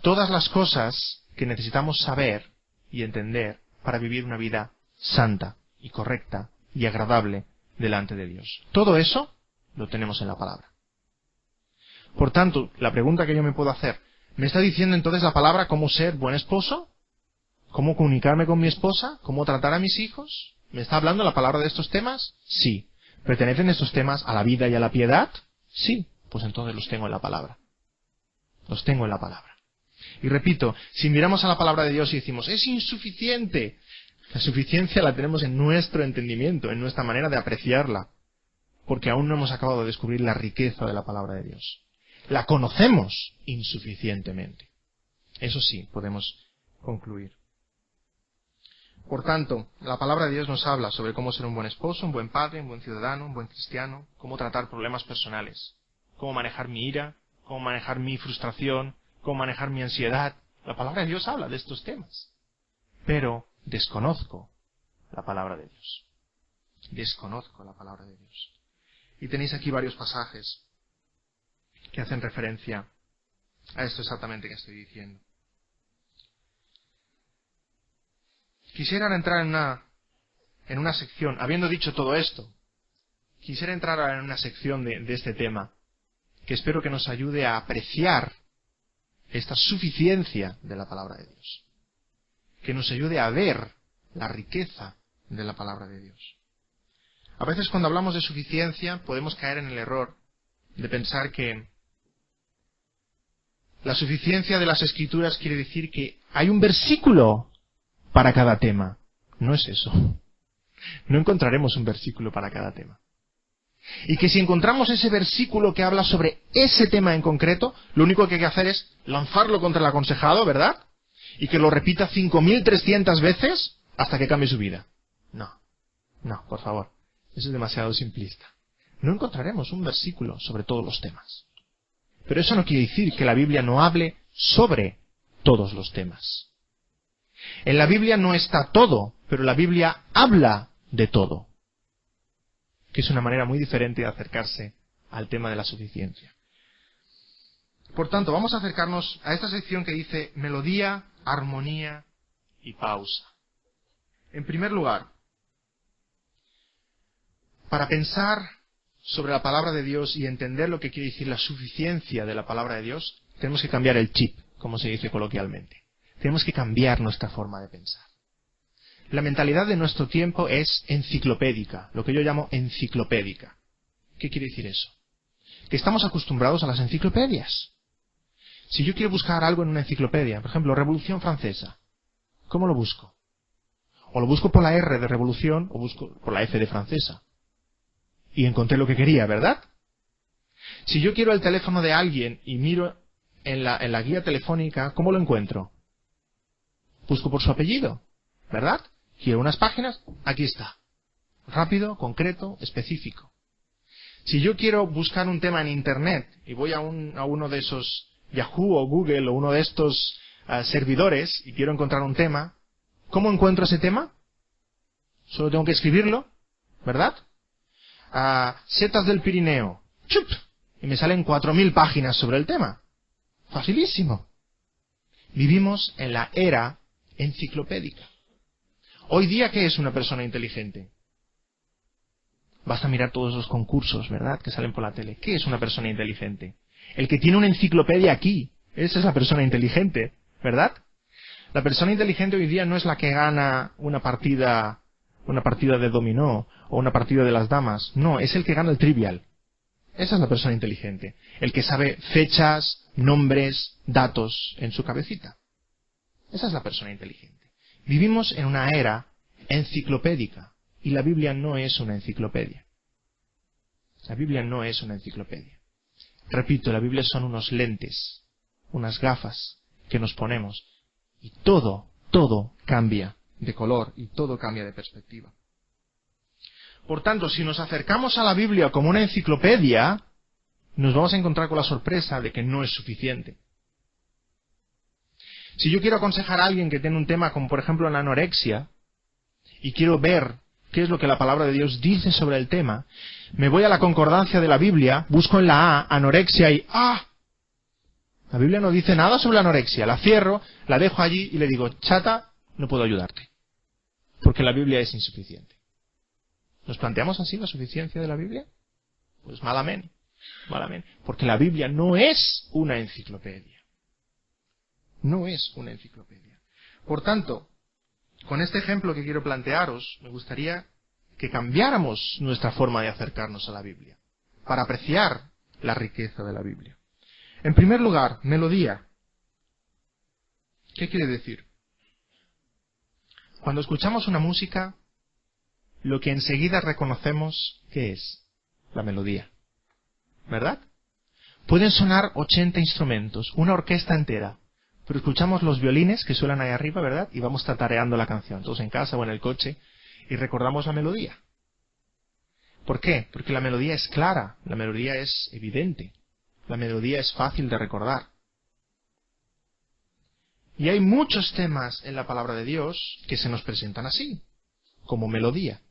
A: Todas las cosas que necesitamos saber y entender para vivir una vida santa y correcta y agradable delante de Dios. Todo eso lo tenemos en la palabra. Por tanto, la pregunta que yo me puedo hacer, ¿me está diciendo entonces la palabra cómo ser buen esposo? ¿Cómo comunicarme con mi esposa? ¿Cómo tratar a mis hijos? ¿Me está hablando la palabra de estos temas? Sí. ¿Pertenecen estos temas a la vida y a la piedad? Sí. Pues entonces los tengo en la palabra. Los tengo en la palabra. Y repito, si miramos a la palabra de Dios y decimos, es insuficiente, la suficiencia la tenemos en nuestro entendimiento, en nuestra manera de apreciarla, porque aún no hemos acabado de descubrir la riqueza de la palabra de Dios. La conocemos insuficientemente. Eso sí, podemos concluir. Por tanto, la palabra de Dios nos habla sobre cómo ser un buen esposo, un buen padre, un buen ciudadano, un buen cristiano, cómo tratar problemas personales, cómo manejar mi ira, cómo manejar mi frustración, cómo manejar mi ansiedad. La palabra de Dios habla de estos temas. Pero desconozco la palabra de Dios. Desconozco la palabra de Dios. Y tenéis aquí varios pasajes que hacen referencia a esto exactamente que estoy diciendo. Quisiera ahora entrar en una sección, habiendo dicho todo esto, quisiera entrar ahora en una sección de este tema, que espero que nos ayude a apreciar esta suficiencia de la palabra de Dios. Que nos ayude a ver la riqueza de la palabra de Dios. A veces cuando hablamos de suficiencia podemos caer en el error de pensar que la suficiencia de las Escrituras quiere decir que hay un versículo para cada tema. No es eso. No encontraremos un versículo para cada tema. Y que si encontramos ese versículo que habla sobre ese tema en concreto, lo único que hay que hacer es lanzarlo contra el aconsejado, ¿verdad? Y que lo repita 5.300 veces hasta que cambie su vida. No, por favor. Eso es demasiado simplista. No encontraremos un versículo sobre todos los temas. Pero eso no quiere decir que la Biblia no hable sobre todos los temas. En la Biblia no está todo, pero la Biblia habla de todo. Que es una manera muy diferente de acercarse al tema de la suficiencia. Por tanto, vamos a acercarnos a esta sección que dice melodía, armonía y pausa. En primer lugar, para pensar sobre la palabra de Dios y entender lo que quiere decir la suficiencia de la palabra de Dios, Tenemos que cambiar el chip, como se dice coloquialmente. Tenemos que cambiar nuestra forma de pensar. La mentalidad de nuestro tiempo es enciclopédica, lo que yo llamo enciclopédica. ¿Qué quiere decir eso? Que estamos acostumbrados a las enciclopedias. Si yo quiero buscar algo en una enciclopedia, por ejemplo, Revolución Francesa, ¿cómo lo busco? O lo busco por la R de Revolución o busco por la F de Francesa. Y encontré lo que quería, ¿verdad? Si yo quiero el teléfono de alguien y miro en la guía telefónica, ¿cómo lo encuentro? Busco por su apellido, ¿verdad? Quiero unas páginas, aquí está. Rápido, concreto, específico. Si yo quiero buscar un tema en Internet y voy a uno de esos Yahoo o Google o uno de estos servidores y quiero encontrar un tema, ¿cómo encuentro ese tema? Solo tengo que escribirlo, ¿verdad? Setas del Pirineo. ¡Chup! Y me salen 4000 páginas sobre el tema. Facilísimo. Vivimos en la era enciclopédica. Hoy día, ¿qué es una persona inteligente? Basta mirar todos los concursos, ¿verdad?, que salen por la tele. ¿Qué es una persona inteligente? El que tiene una enciclopedia aquí. Esa es la persona inteligente, ¿verdad? La persona inteligente hoy día no es la que gana una partida de dominó o una partida de las damas. No, es el que gana el trivial. Esa es la persona inteligente. El que sabe fechas, nombres, datos en su cabecita. Esa es la persona inteligente. Vivimos en una era enciclopédica y la Biblia no es una enciclopedia. La Biblia no es una enciclopedia. Repito, la Biblia son unos lentes, unas gafas que nos ponemos y todo cambia de color y todo cambia de perspectiva. Por tanto, si nos acercamos a la Biblia como una enciclopedia, nos vamos a encontrar con la sorpresa de que no es suficiente. Si yo quiero aconsejar a alguien que tiene un tema como por ejemplo la anorexia y quiero ver qué es lo que la palabra de Dios dice sobre el tema, me voy a la concordancia de la Biblia, busco en la A, anorexia y ¡ah! La Biblia no dice nada sobre la anorexia. La cierro, la dejo allí y le digo, chata, no puedo ayudarte. Porque la Biblia es insuficiente. ¿Nos planteamos así la suficiencia de la Biblia? Pues malamente. Porque la Biblia no es una enciclopedia. No es una enciclopedia. Por tanto, con este ejemplo que quiero plantearos, me gustaría que cambiáramos nuestra forma de acercarnos a la Biblia, para apreciar la riqueza de la Biblia. En primer lugar, melodía. ¿Qué quiere decir? Cuando escuchamos una música, lo que enseguida reconocemos, ¿qué es? La melodía. ¿Verdad? Pueden sonar 80 instrumentos, una orquesta entera, pero escuchamos los violines que suenan ahí arriba, ¿verdad? Y vamos tatareando la canción, todos en casa o en el coche, y recordamos la melodía. ¿Por qué? Porque la melodía es clara, la melodía es evidente, la melodía es fácil de recordar. Y hay muchos temas en la palabra de Dios que se nos presentan así, como melodía.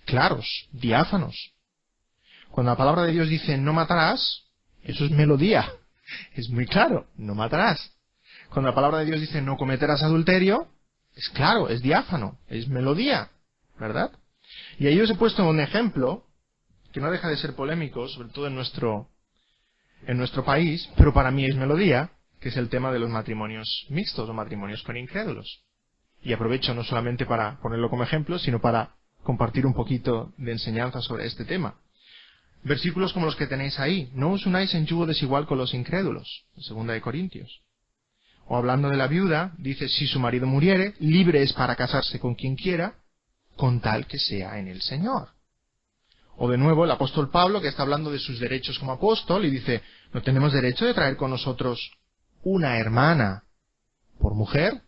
A: Claros, diáfanos. Cuando la palabra de Dios dice no matarás, eso es melodía. Es muy claro, no matarás. Cuando la palabra de Dios dice no cometerás adulterio, es claro, es diáfano, es melodía, ¿verdad? Y ahí os he puesto un ejemplo que no deja de ser polémico, sobre todo en nuestro país, pero para mí es melodía, que es el tema de los matrimonios mixtos o matrimonios con incrédulos. Y aprovecho no solamente para ponerlo como ejemplo, sino para compartir un poquito de enseñanza sobre este tema. Versículos como los que tenéis ahí. No os unáis en yugo desigual con los incrédulos. 2 Corintios. O hablando de la viuda, dice, si su marido muriere, libre es para casarse con quien quiera, con tal que sea en el Señor. O de nuevo el apóstol Pablo, que está hablando de sus derechos como apóstol, y dice, ¿no tenemos derecho de traer con nosotros una hermana por mujer?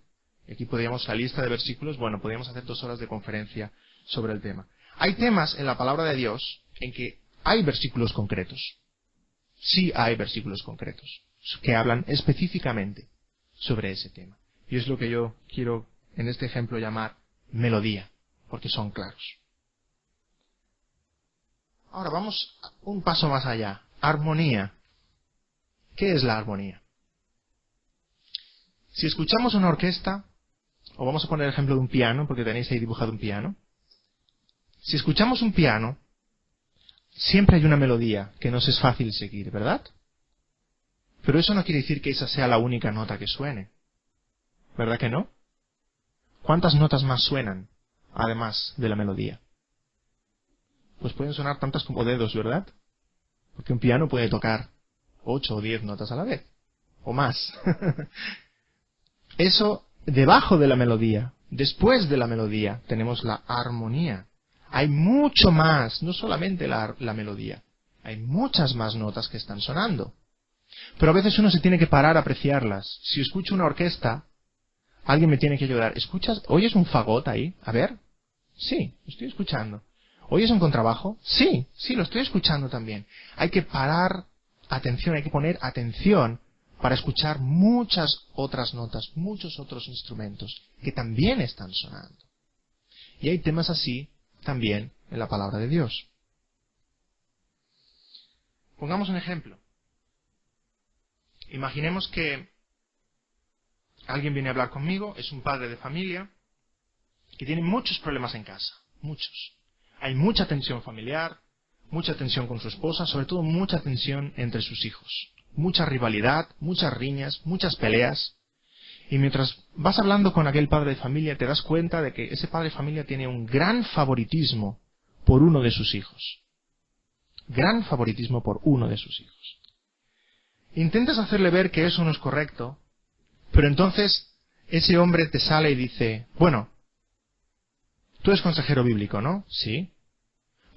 A: Y aquí podríamos, la lista de versículos, bueno, podríamos hacer 2 horas de conferencia sobre el tema. Hay temas en la palabra de Dios en que hay versículos concretos. Sí hay versículos concretos que hablan específicamente sobre ese tema. Y es lo que yo quiero en este ejemplo llamar melodía, porque son claros. Ahora vamos un paso más allá. Armonía. ¿Qué es la armonía? Si escuchamos una orquesta, o vamos a poner el ejemplo de un piano, porque tenéis ahí dibujado un piano. Si escuchamos un piano, siempre hay una melodía que nos es fácil seguir, ¿verdad? Pero eso no quiere decir que esa sea la única nota que suene. ¿Verdad que no? ¿Cuántas notas más suenan, además de la melodía? Pues pueden sonar tantas como dedos, ¿verdad? Porque un piano puede tocar 8 o 10 notas a la vez, o más. Eso debajo de la melodía, después de la melodía, tenemos la armonía. Hay mucho más, no solamente la melodía, hay muchas más notas que están sonando. Pero a veces uno se tiene que parar a apreciarlas. Si escucho una orquesta, alguien me tiene que ayudar. ¿Escuchas? ¿Oyes un fagot ahí? A ver. Sí, lo estoy escuchando. ¿Oyes un contrabajo? Sí, lo estoy escuchando también. Hay que parar atención, hay que poner atención para escuchar muchas otras notas, muchos otros instrumentos que también están sonando. Y hay temas así también en la palabra de Dios. Pongamos un ejemplo. Imaginemos que alguien viene a hablar conmigo, es un padre de familia, que tiene muchos problemas en casa, muchos. Hay mucha tensión familiar, mucha tensión con su esposa, sobre todo mucha tensión entre sus hijos. Mucha rivalidad, muchas riñas, muchas peleas. Y mientras vas hablando con aquel padre de familia, te das cuenta de que ese padre de familia tiene un gran favoritismo por uno de sus hijos. Gran favoritismo por uno de sus hijos. Intentas hacerle ver que eso no es correcto, pero entonces ese hombre te sale y dice, bueno, tú eres consejero bíblico, ¿no? Sí.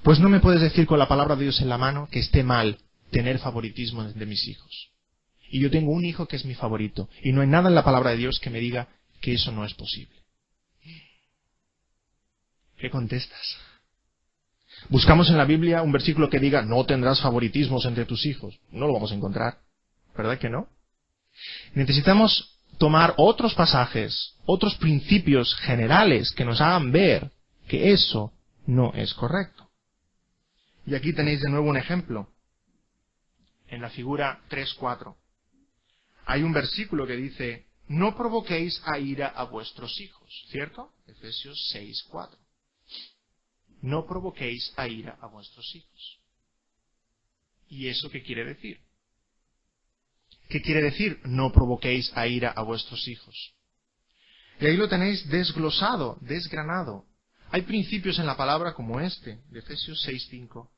A: Pues no me puedes decir con la palabra de Dios en la mano que esté mal tener favoritismo de mis hijos. Y yo tengo un hijo que es mi favorito, y no hay nada en la palabra de Dios que me diga que eso no es posible. ¿Qué contestas? Buscamos en la Biblia un versículo que diga, no tendrás favoritismos entre tus hijos. No lo vamos a encontrar. ¿Verdad que no? Necesitamos tomar otros pasajes, otros principios generales que nos hagan ver que eso no es correcto. Y aquí tenéis de nuevo un ejemplo. En la figura 3:4. Hay un versículo que dice, no provoquéis a ira a vuestros hijos, ¿cierto? Efesios 6:4. No provoquéis a ira a vuestros hijos. ¿Y eso qué quiere decir? ¿Qué quiere decir no provoquéis a ira a vuestros hijos? Y ahí lo tenéis desglosado, desgranado. Hay principios en la palabra como este, de Efesios 6:5,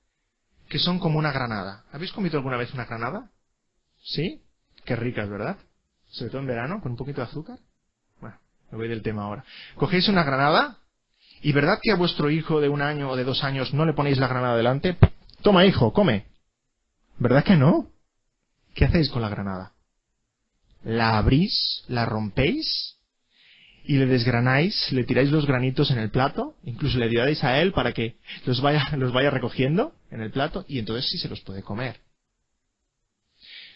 A: que son como una granada. ¿Habéis comido alguna vez una granada? ¿Sí? Qué ricas, ¿verdad? Sobre todo en verano, con un poquito de azúcar. Bueno, me voy del tema ahora. Cogéis una granada, y ¿verdad que a vuestro hijo de 1 año o de 2 años no le ponéis la granada delante? Toma, hijo, come. ¿Verdad que no? ¿Qué hacéis con la granada? La abrís, la rompéis y le desgranáis, le tiráis los granitos en el plato, incluso le ayudáis a él para que los vaya recogiendo en el plato y entonces sí se los puede comer.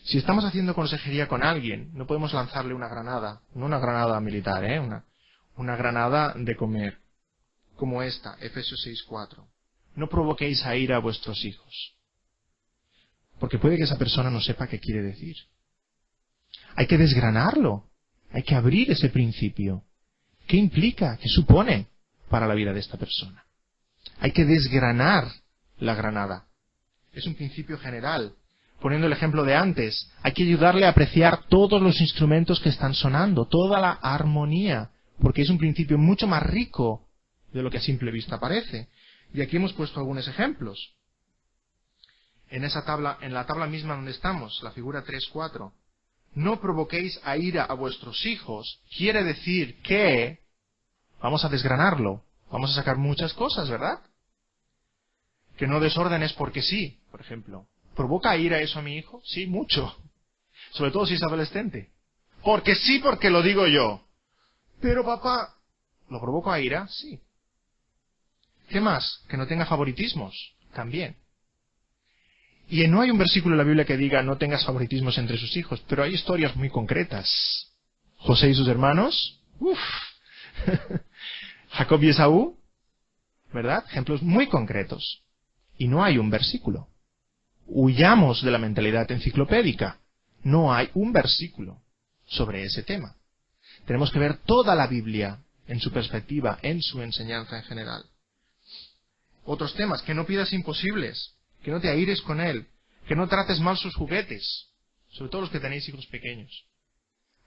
A: Si estamos haciendo consejería con alguien, no podemos lanzarle una granada, no una granada militar, una granada de comer, como esta, Efesios 6:4. No provoquéis a ira a vuestros hijos. Porque puede que esa persona no sepa qué quiere decir. Hay que desgranarlo. Hay que abrir ese principio. ¿Qué implica? ¿Qué supone para la vida de esta persona? Hay que desgranar la granada. Es un principio general. Poniendo el ejemplo de antes, hay que ayudarle a apreciar todos los instrumentos que están sonando, toda la armonía, porque es un principio mucho más rico de lo que a simple vista parece. Y aquí hemos puesto algunos ejemplos. En la tabla misma donde estamos, la figura 3:4, no provoquéis a ira a vuestros hijos, quiere decir que vamos a desgranarlo, vamos a sacar muchas cosas, ¿verdad? Que no desórdenes porque sí, por ejemplo. ¿Provoca ira eso a mi hijo? Sí, mucho. Sobre todo si es adolescente. Porque sí, porque lo digo yo. Pero papá, ¿lo provoco a ira? Sí. ¿Qué más? Que no tenga favoritismos. También. Y no hay un versículo en la Biblia que diga no tengas favoritismos entre sus hijos, pero hay historias muy concretas. José y sus hermanos, Jacob y Esaú, ¿verdad? Ejemplos muy concretos. Y no hay un versículo. Huyamos de la mentalidad enciclopédica. No hay un versículo sobre ese tema. Tenemos que ver toda la Biblia en su perspectiva, en su enseñanza en general. Otros temas, que no pidas imposibles, que no te aires con él, que no trates mal sus juguetes. sobre todo los que tenéis hijos pequeños.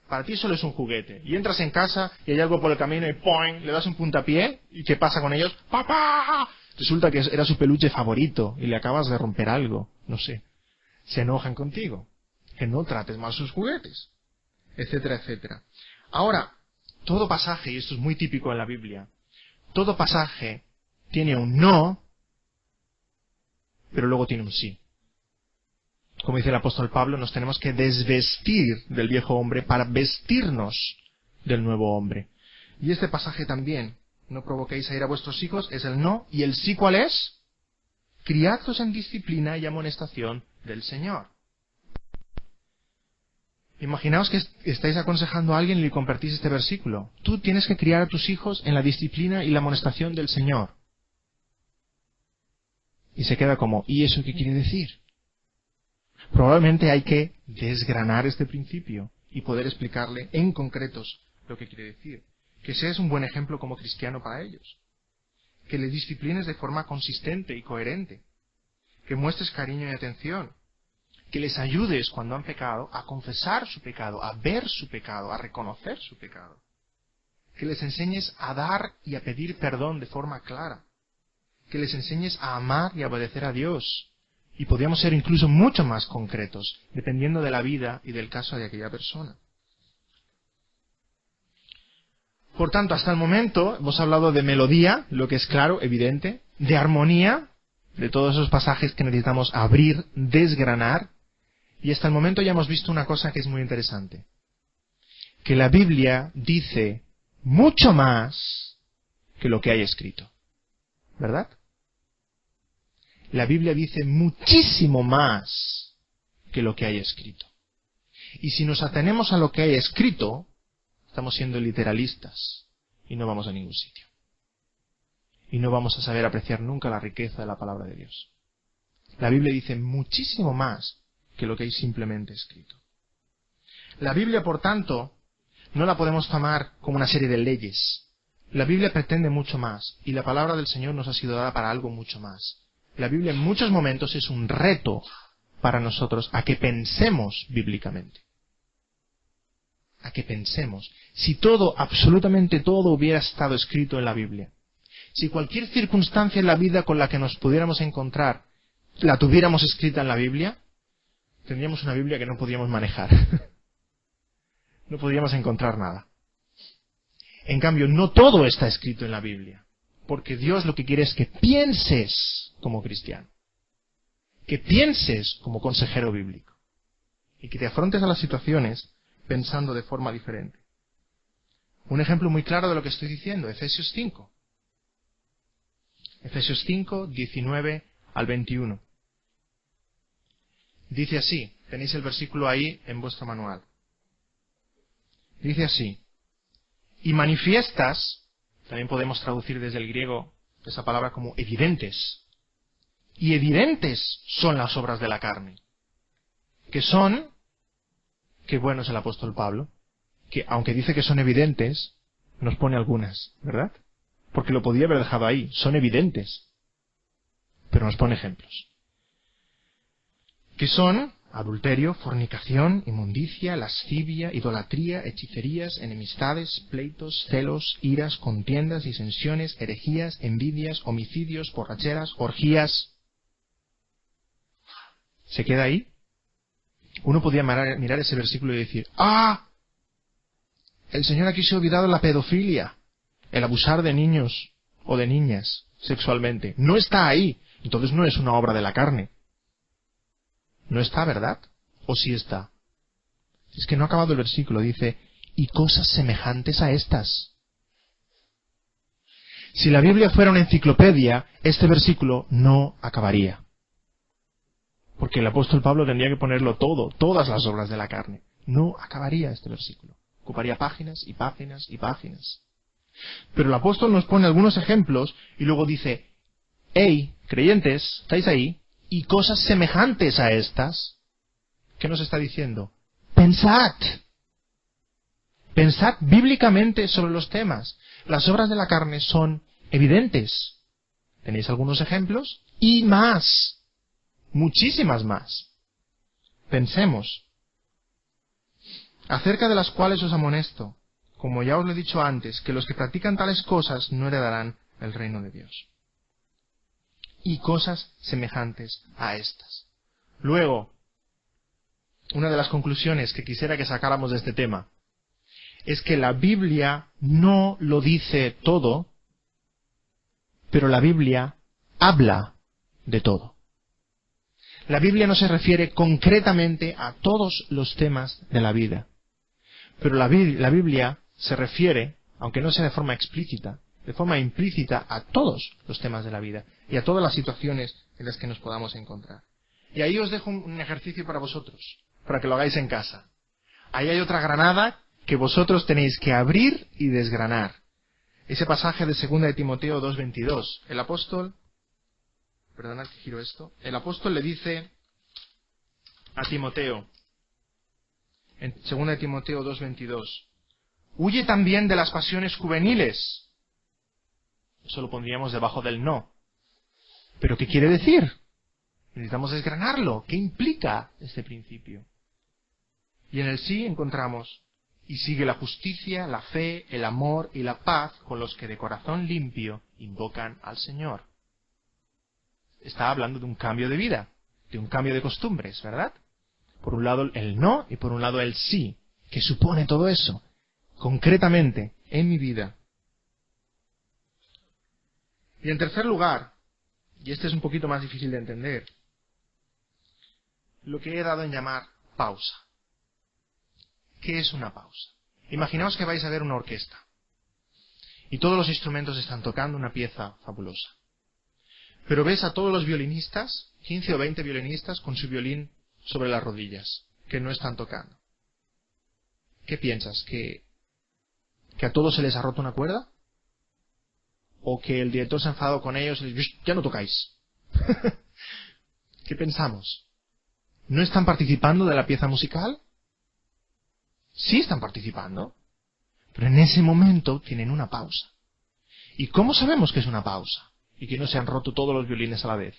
A: Para ti solo es un juguete. Y entras en casa y hay algo por el camino y ¡poing! Le das un puntapié. ¿Y qué pasa con ellos? ¡Papá! Resulta que era su peluche favorito y le acabas de romper algo. No sé. Se enojan contigo. Que no trates mal sus juguetes. Etcétera, etcétera. Ahora, todo pasaje, y esto es muy típico en la Biblia, todo pasaje tiene un no, pero luego tiene un sí. Como dice el apóstol Pablo, nos tenemos que desvestir del viejo hombre para vestirnos del nuevo hombre. Y este pasaje también, no provoquéis a ir a vuestros hijos, es el no. ¿Y el sí cuál es? Criadlos en disciplina y amonestación del Señor. Imaginaos que estáis aconsejando a alguien y le compartís este versículo. Tú tienes que criar a tus hijos en la disciplina y la amonestación del Señor. Y se queda como, ¿y eso qué quiere decir? Probablemente hay que desgranar este principio y poder explicarle en concretos lo que quiere decir. Que seas un buen ejemplo como cristiano para ellos. Que les disciplines de forma consistente y coherente. Que muestres cariño y atención. Que les ayudes cuando han pecado a confesar su pecado, a ver su pecado, a reconocer su pecado. Que les enseñes a dar y a pedir perdón de forma clara. Que les enseñes a amar y a obedecer a Dios. Y podríamos ser incluso mucho más concretos, dependiendo de la vida y del caso de aquella persona. Por tanto, hasta el momento hemos hablado de melodía, lo que es claro, evidente, de armonía, de todos esos pasajes que necesitamos abrir, desgranar, y hasta el momento ya hemos visto una cosa que es muy interesante. Que la Biblia dice mucho más que lo que hay escrito. ¿Verdad? La Biblia dice muchísimo más que lo que hay escrito. Y si nos atenemos a lo que hay escrito, estamos siendo literalistas y no vamos a ningún sitio. Y no vamos a saber apreciar nunca la riqueza de la palabra de Dios. La Biblia dice muchísimo más que lo que hay simplemente escrito. La Biblia, por tanto, no la podemos tomar como una serie de leyes. La Biblia pretende mucho más y la palabra del Señor nos ha sido dada para algo mucho más. La Biblia en muchos momentos es un reto para nosotros a que pensemos bíblicamente. A que pensemos. Si todo, absolutamente todo hubiera estado escrito en la Biblia, si cualquier circunstancia en la vida con la que nos pudiéramos encontrar la tuviéramos escrita en la Biblia, tendríamos una Biblia que no podíamos manejar. No podríamos encontrar nada. En cambio, no todo está escrito en la Biblia. Porque Dios lo que quiere es que pienses como cristiano. Que pienses como consejero bíblico. Y que te afrontes a las situaciones pensando de forma diferente. Un ejemplo muy claro de lo que estoy diciendo, Efesios 5. Efesios 5, 19 al 21. Dice así, tenéis el versículo ahí en vuestro manual. Dice así, y manifiestas, también podemos traducir desde el griego esa palabra como evidentes. Y evidentes son las obras de la carne. Que son, qué bueno es el apóstol Pablo, que aunque dice que son evidentes, nos pone algunas, ¿verdad? Porque lo podía haber dejado ahí, son evidentes. Pero nos pone ejemplos. Que son adulterio, fornicación, inmundicia, lascivia, idolatría, hechicerías, enemistades, pleitos, celos, iras, contiendas, disensiones, herejías, envidias, homicidios, borracheras, orgías. ¿Se queda ahí? Uno podía mirar ese versículo y decir, ¡ah! El Señor aquí se ha olvidado la pedofilia, el abusar de niños o de niñas sexualmente. No está ahí. Entonces no es una obra de la carne. No está, ¿verdad? ¿O sí está? Es que no ha acabado el versículo. Dice, y cosas semejantes a estas. Si la Biblia fuera una enciclopedia, este versículo no acabaría. Porque el apóstol Pablo tendría que ponerlo todo, todas las obras de la carne. No acabaría este versículo. Ocuparía páginas y páginas y páginas. Pero el apóstol nos pone algunos ejemplos y luego dice, hey, creyentes, ¿estáis ahí? Y cosas semejantes a estas. ¿Qué nos está diciendo? Pensad. Pensad bíblicamente sobre los temas. Las obras de la carne son evidentes. ¿Tenéis algunos ejemplos? Y más. Muchísimas más. Pensemos. acerca de las cuales os amonesto, como ya os lo he dicho antes, que los que practican tales cosas no heredarán el reino de Dios. Y cosas semejantes a estas. Luego, una de las conclusiones que quisiera que sacáramos de este tema es que la Biblia no lo dice todo, pero la Biblia habla de todo. La Biblia no se refiere concretamente a todos los temas de la vida, pero la Biblia se refiere, aunque no sea de forma explícita, de forma implícita a todos los temas de la vida y a todas las situaciones en las que nos podamos encontrar. Y ahí os dejo un ejercicio para vosotros, para que lo hagáis en casa. Ahí hay otra granada que vosotros tenéis que abrir y desgranar. Ese pasaje de 2 de Timoteo 2:22. El apóstol le dice a Timoteo, en 2 de Timoteo 2:22, huye también de las pasiones juveniles. Eso lo pondríamos debajo del no. ¿Pero qué quiere decir? Necesitamos desgranarlo. ¿Qué implica este principio? Y en el sí encontramos, y sigue la justicia, la fe, el amor y la paz con los que de corazón limpio invocan al Señor. Está hablando de un cambio de vida, de un cambio de costumbres, ¿verdad? Por un lado el no y por un lado el sí. ¿Qué supone todo eso? Concretamente, en mi vida. Y en tercer lugar, y este es un poquito más difícil de entender, lo que he dado en llamar pausa. ¿Qué es una pausa? Imaginaos que vais a ver una orquesta y todos los instrumentos están tocando una pieza fabulosa. Pero ves a todos los violinistas, 15 o 20 violinistas, con su violín sobre las rodillas, que no están tocando. ¿Qué piensas? ¿Que a todos se les ha roto una cuerda? ¿O que el director se ha enfadado con ellos y les dice, ya no tocáis? ¿Qué pensamos? ¿No están participando de la pieza musical? Sí están participando, pero en ese momento tienen una pausa. ¿Y cómo sabemos que es una pausa? Y que no se han roto todos los violines a la vez.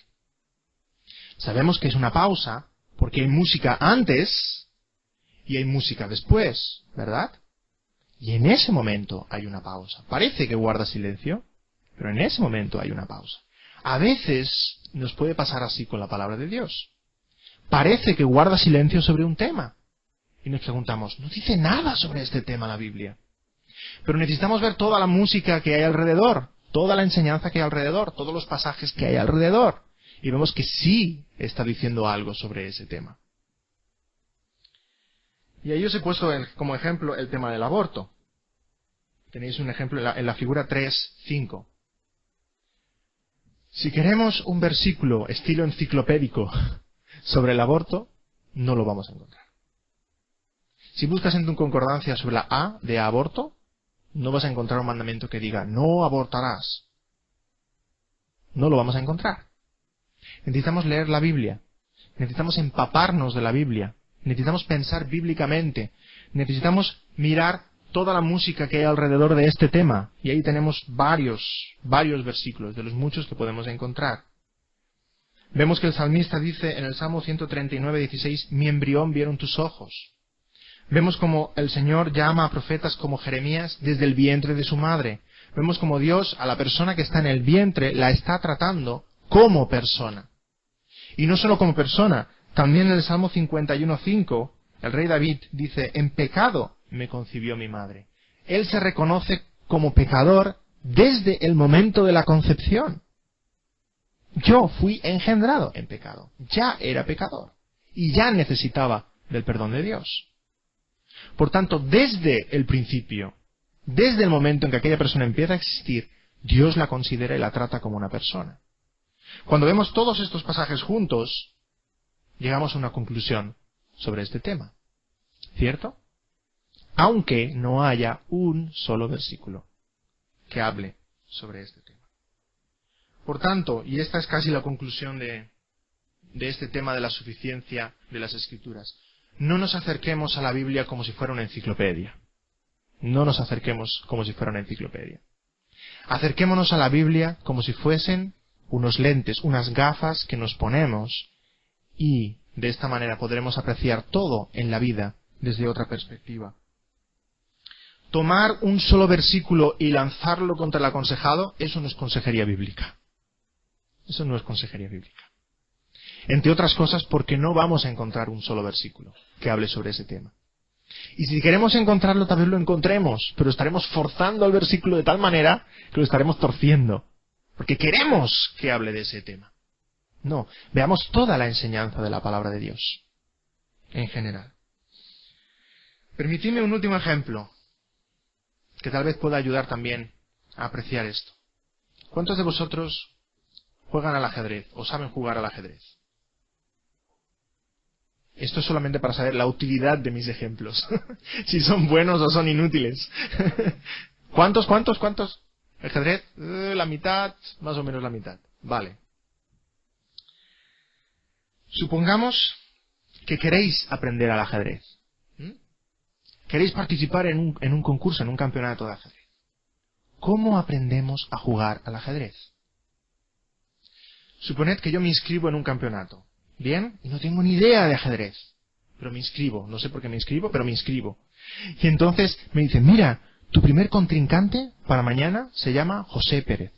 A: Sabemos que es una pausa porque hay música antes y hay música después, ¿verdad? Y en ese momento hay una pausa. Parece que guarda silencio, pero en ese momento hay una pausa. A veces nos puede pasar así con la palabra de Dios. Parece que guarda silencio sobre un tema. Y nos preguntamos, no dice nada sobre este tema la Biblia. Pero necesitamos ver toda la música que hay alrededor, toda la enseñanza que hay alrededor, todos los pasajes que hay alrededor. Y vemos que sí está diciendo algo sobre ese tema. Y ahí os he puesto como ejemplo el tema del aborto. Tenéis un ejemplo en la figura 3:5. Si queremos un versículo estilo enciclopédico sobre el aborto, no lo vamos a encontrar. Si buscas en tu concordancia sobre la A de aborto, no vas a encontrar un mandamiento que diga, no abortarás. No lo vamos a encontrar. Necesitamos leer la Biblia. Necesitamos empaparnos de la Biblia. Necesitamos pensar bíblicamente. Necesitamos mirar toda la música que hay alrededor de este tema. Y ahí tenemos varios versículos, de los muchos que podemos encontrar. Vemos que el salmista dice en el Salmo 139:16, mi embrión vieron tus ojos. Vemos como el Señor llama a profetas como Jeremías desde el vientre de su madre. Vemos como Dios a la persona que está en el vientre la está tratando como persona. Y no solo como persona, también en el Salmo 51:5, el rey David dice, en pecado me concibió mi madre. Él se reconoce como pecador desde el momento de la concepción. Yo fui engendrado en pecado. Ya era pecador. Y ya necesitaba del perdón de Dios. Por tanto, desde el principio, desde el momento en que aquella persona empieza a existir, Dios la considera y la trata como una persona. Cuando vemos todos estos pasajes juntos, llegamos a una conclusión sobre este tema. ¿Cierto? Aunque no haya un solo versículo que hable sobre este tema. Por tanto, y esta es casi la conclusión de este tema de la suficiencia de las Escrituras, no nos acerquemos a la Biblia como si fuera una enciclopedia. No nos acerquemos como si fuera una enciclopedia. Acerquémonos a la Biblia como si fuesen unos lentes, unas gafas que nos ponemos y de esta manera podremos apreciar todo en la vida desde otra perspectiva. Tomar un solo versículo y lanzarlo contra el aconsejado, eso no es consejería bíblica. Eso no es consejería bíblica. Entre otras cosas porque no vamos a encontrar un solo versículo que hable sobre ese tema. Y si queremos encontrarlo, tal vez lo encontremos, pero estaremos forzando al versículo de tal manera que lo estaremos torciendo. Porque queremos que hable de ese tema. No, veamos toda la enseñanza de la palabra de Dios, en general. Permitidme un último ejemplo, que tal vez pueda ayudar también a apreciar esto. ¿Cuántos de vosotros juegan al ajedrez o saben jugar al ajedrez? Esto es solamente para saber la utilidad de mis ejemplos. Si son buenos o son inútiles. ¿Cuántos? ¿Ajedrez? La mitad, más o menos la mitad. Vale. Supongamos que queréis aprender al ajedrez. Queréis participar en un concurso, en un campeonato de ajedrez. ¿Cómo aprendemos a jugar al ajedrez? Suponed que yo me inscribo en un campeonato. Bien, y no tengo ni idea de ajedrez. Pero me inscribo. No sé por qué me inscribo, pero me inscribo. Y entonces me dicen, mira, tu primer contrincante para mañana se llama José Pérez.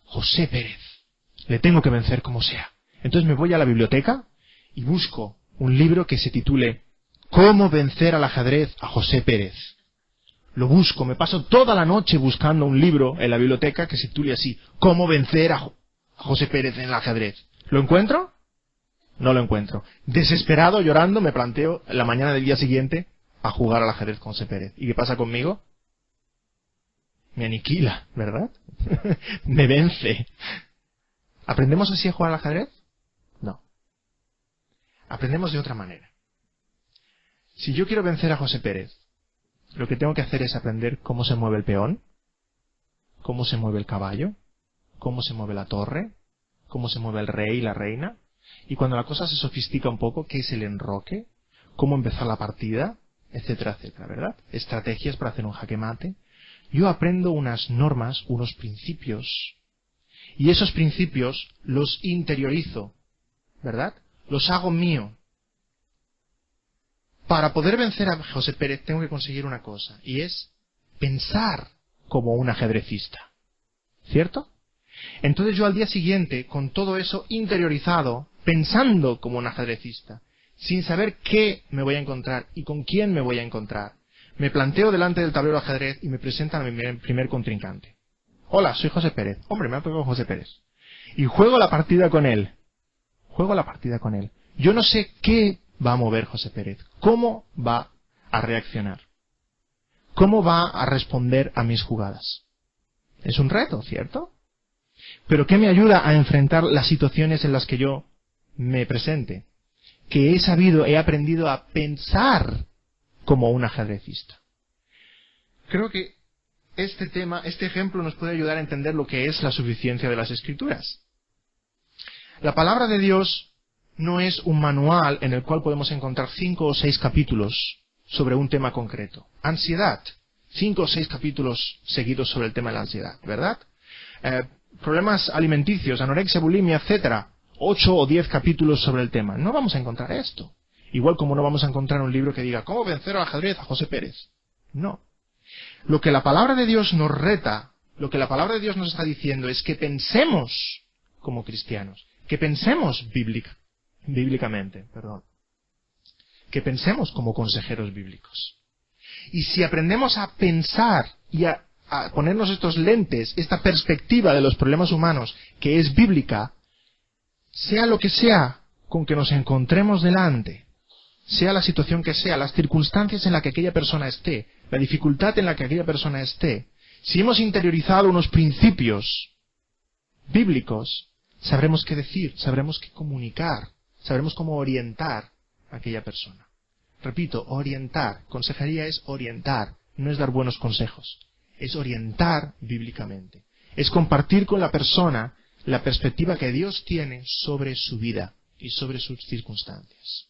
A: José Pérez. Le tengo que vencer como sea. Entonces me voy a la biblioteca y busco un libro que se titule ¿Cómo vencer al ajedrez a José Pérez? Lo busco, me paso toda la noche buscando un libro en la biblioteca que se titule así, ¿Cómo vencer a José Pérez en el ajedrez? ¿Lo encuentro? No lo encuentro. Desesperado, llorando, me planteo la mañana del día siguiente a jugar al ajedrez con José Pérez. ¿Y qué pasa conmigo? Me aniquila, ¿verdad? Me vence. ¿Aprendemos así a jugar al ajedrez? No. Aprendemos de otra manera. Si yo quiero vencer a José Pérez, lo que tengo que hacer es aprender cómo se mueve el peón, cómo se mueve el caballo, cómo se mueve la torre, cómo se mueve el rey y la reina, y cuando la cosa se sofistica un poco, qué es el enroque, cómo empezar la partida, etcétera, etcétera, ¿verdad? Estrategias para hacer un jaque mate. Yo aprendo unas normas, unos principios, y esos principios los interiorizo, ¿verdad? Los hago mío. Para poder vencer a José Pérez tengo que conseguir una cosa, y es pensar como un ajedrecista. ¿Cierto? Entonces yo al día siguiente, con todo eso interiorizado, pensando como un ajedrecista, sin saber qué me voy a encontrar y con quién me voy a encontrar, me planteo delante del tablero de ajedrez y me presentan a mi primer contrincante. Hola, soy José Pérez. Hombre, me ha tocado José Pérez. Y juego la partida con él. Yo no sé qué va a mover José Pérez. ¿Cómo va a reaccionar? ¿Cómo va a responder a mis jugadas? Es un reto, ¿cierto? Pero ¿qué me ayuda a enfrentar las situaciones en las que yo me presente? Que he aprendido a pensar como un ajedrecista. Creo que este ejemplo nos puede ayudar a entender lo que es la suficiencia de las Escrituras. La palabra de Dios no es un manual en el cual podemos encontrar 5 o 6 capítulos sobre un tema concreto. Ansiedad. 5 o 6 capítulos seguidos sobre el tema de la ansiedad, ¿verdad? Problemas alimenticios, anorexia, bulimia, etcétera. 8 o 10 capítulos sobre el tema. No vamos a encontrar esto. Igual como no vamos a encontrar un libro que diga ¿Cómo vencer al ajedrez a José Pérez? No. Lo que la palabra de Dios nos reta, lo que la palabra de Dios nos está diciendo es que pensemos como cristianos, que pensemos bíblicamente, que pensemos como consejeros bíblicos. Y si aprendemos a pensar y a ponernos estos lentes, esta perspectiva de los problemas humanos, que es bíblica, sea lo que sea con que nos encontremos delante, sea la situación que sea, las circunstancias en las que aquella persona esté, la dificultad en la que aquella persona esté, si hemos interiorizado unos principios bíblicos, sabremos qué decir, sabremos qué comunicar, sabremos cómo orientar a aquella persona. Repito, orientar. Consejería es orientar, no es dar buenos consejos. Es orientar bíblicamente. Es compartir con la persona la perspectiva que Dios tiene sobre su vida y sobre sus circunstancias.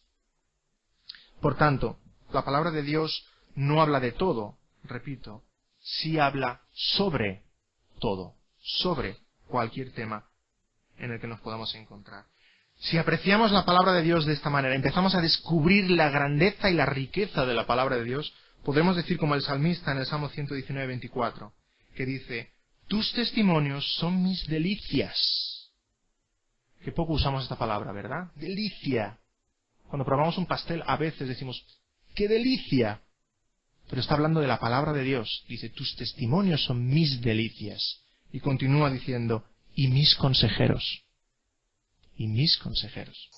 A: Por tanto, la palabra de Dios no habla de todo, repito, sí habla sobre todo, sobre cualquier tema en el que nos podamos encontrar. Si apreciamos la palabra de Dios de esta manera, empezamos a descubrir la grandeza y la riqueza de la palabra de Dios, podremos decir como el salmista en el Salmo 119, 24, que dice: tus testimonios son mis delicias. Qué poco usamos esta palabra, ¿verdad? Delicia. Cuando probamos un pastel a veces decimos: ¡qué delicia! Pero está hablando de la palabra de Dios. Dice: tus testimonios son mis delicias. Y continúa diciendo: y mis consejeros. Y mis consejeros.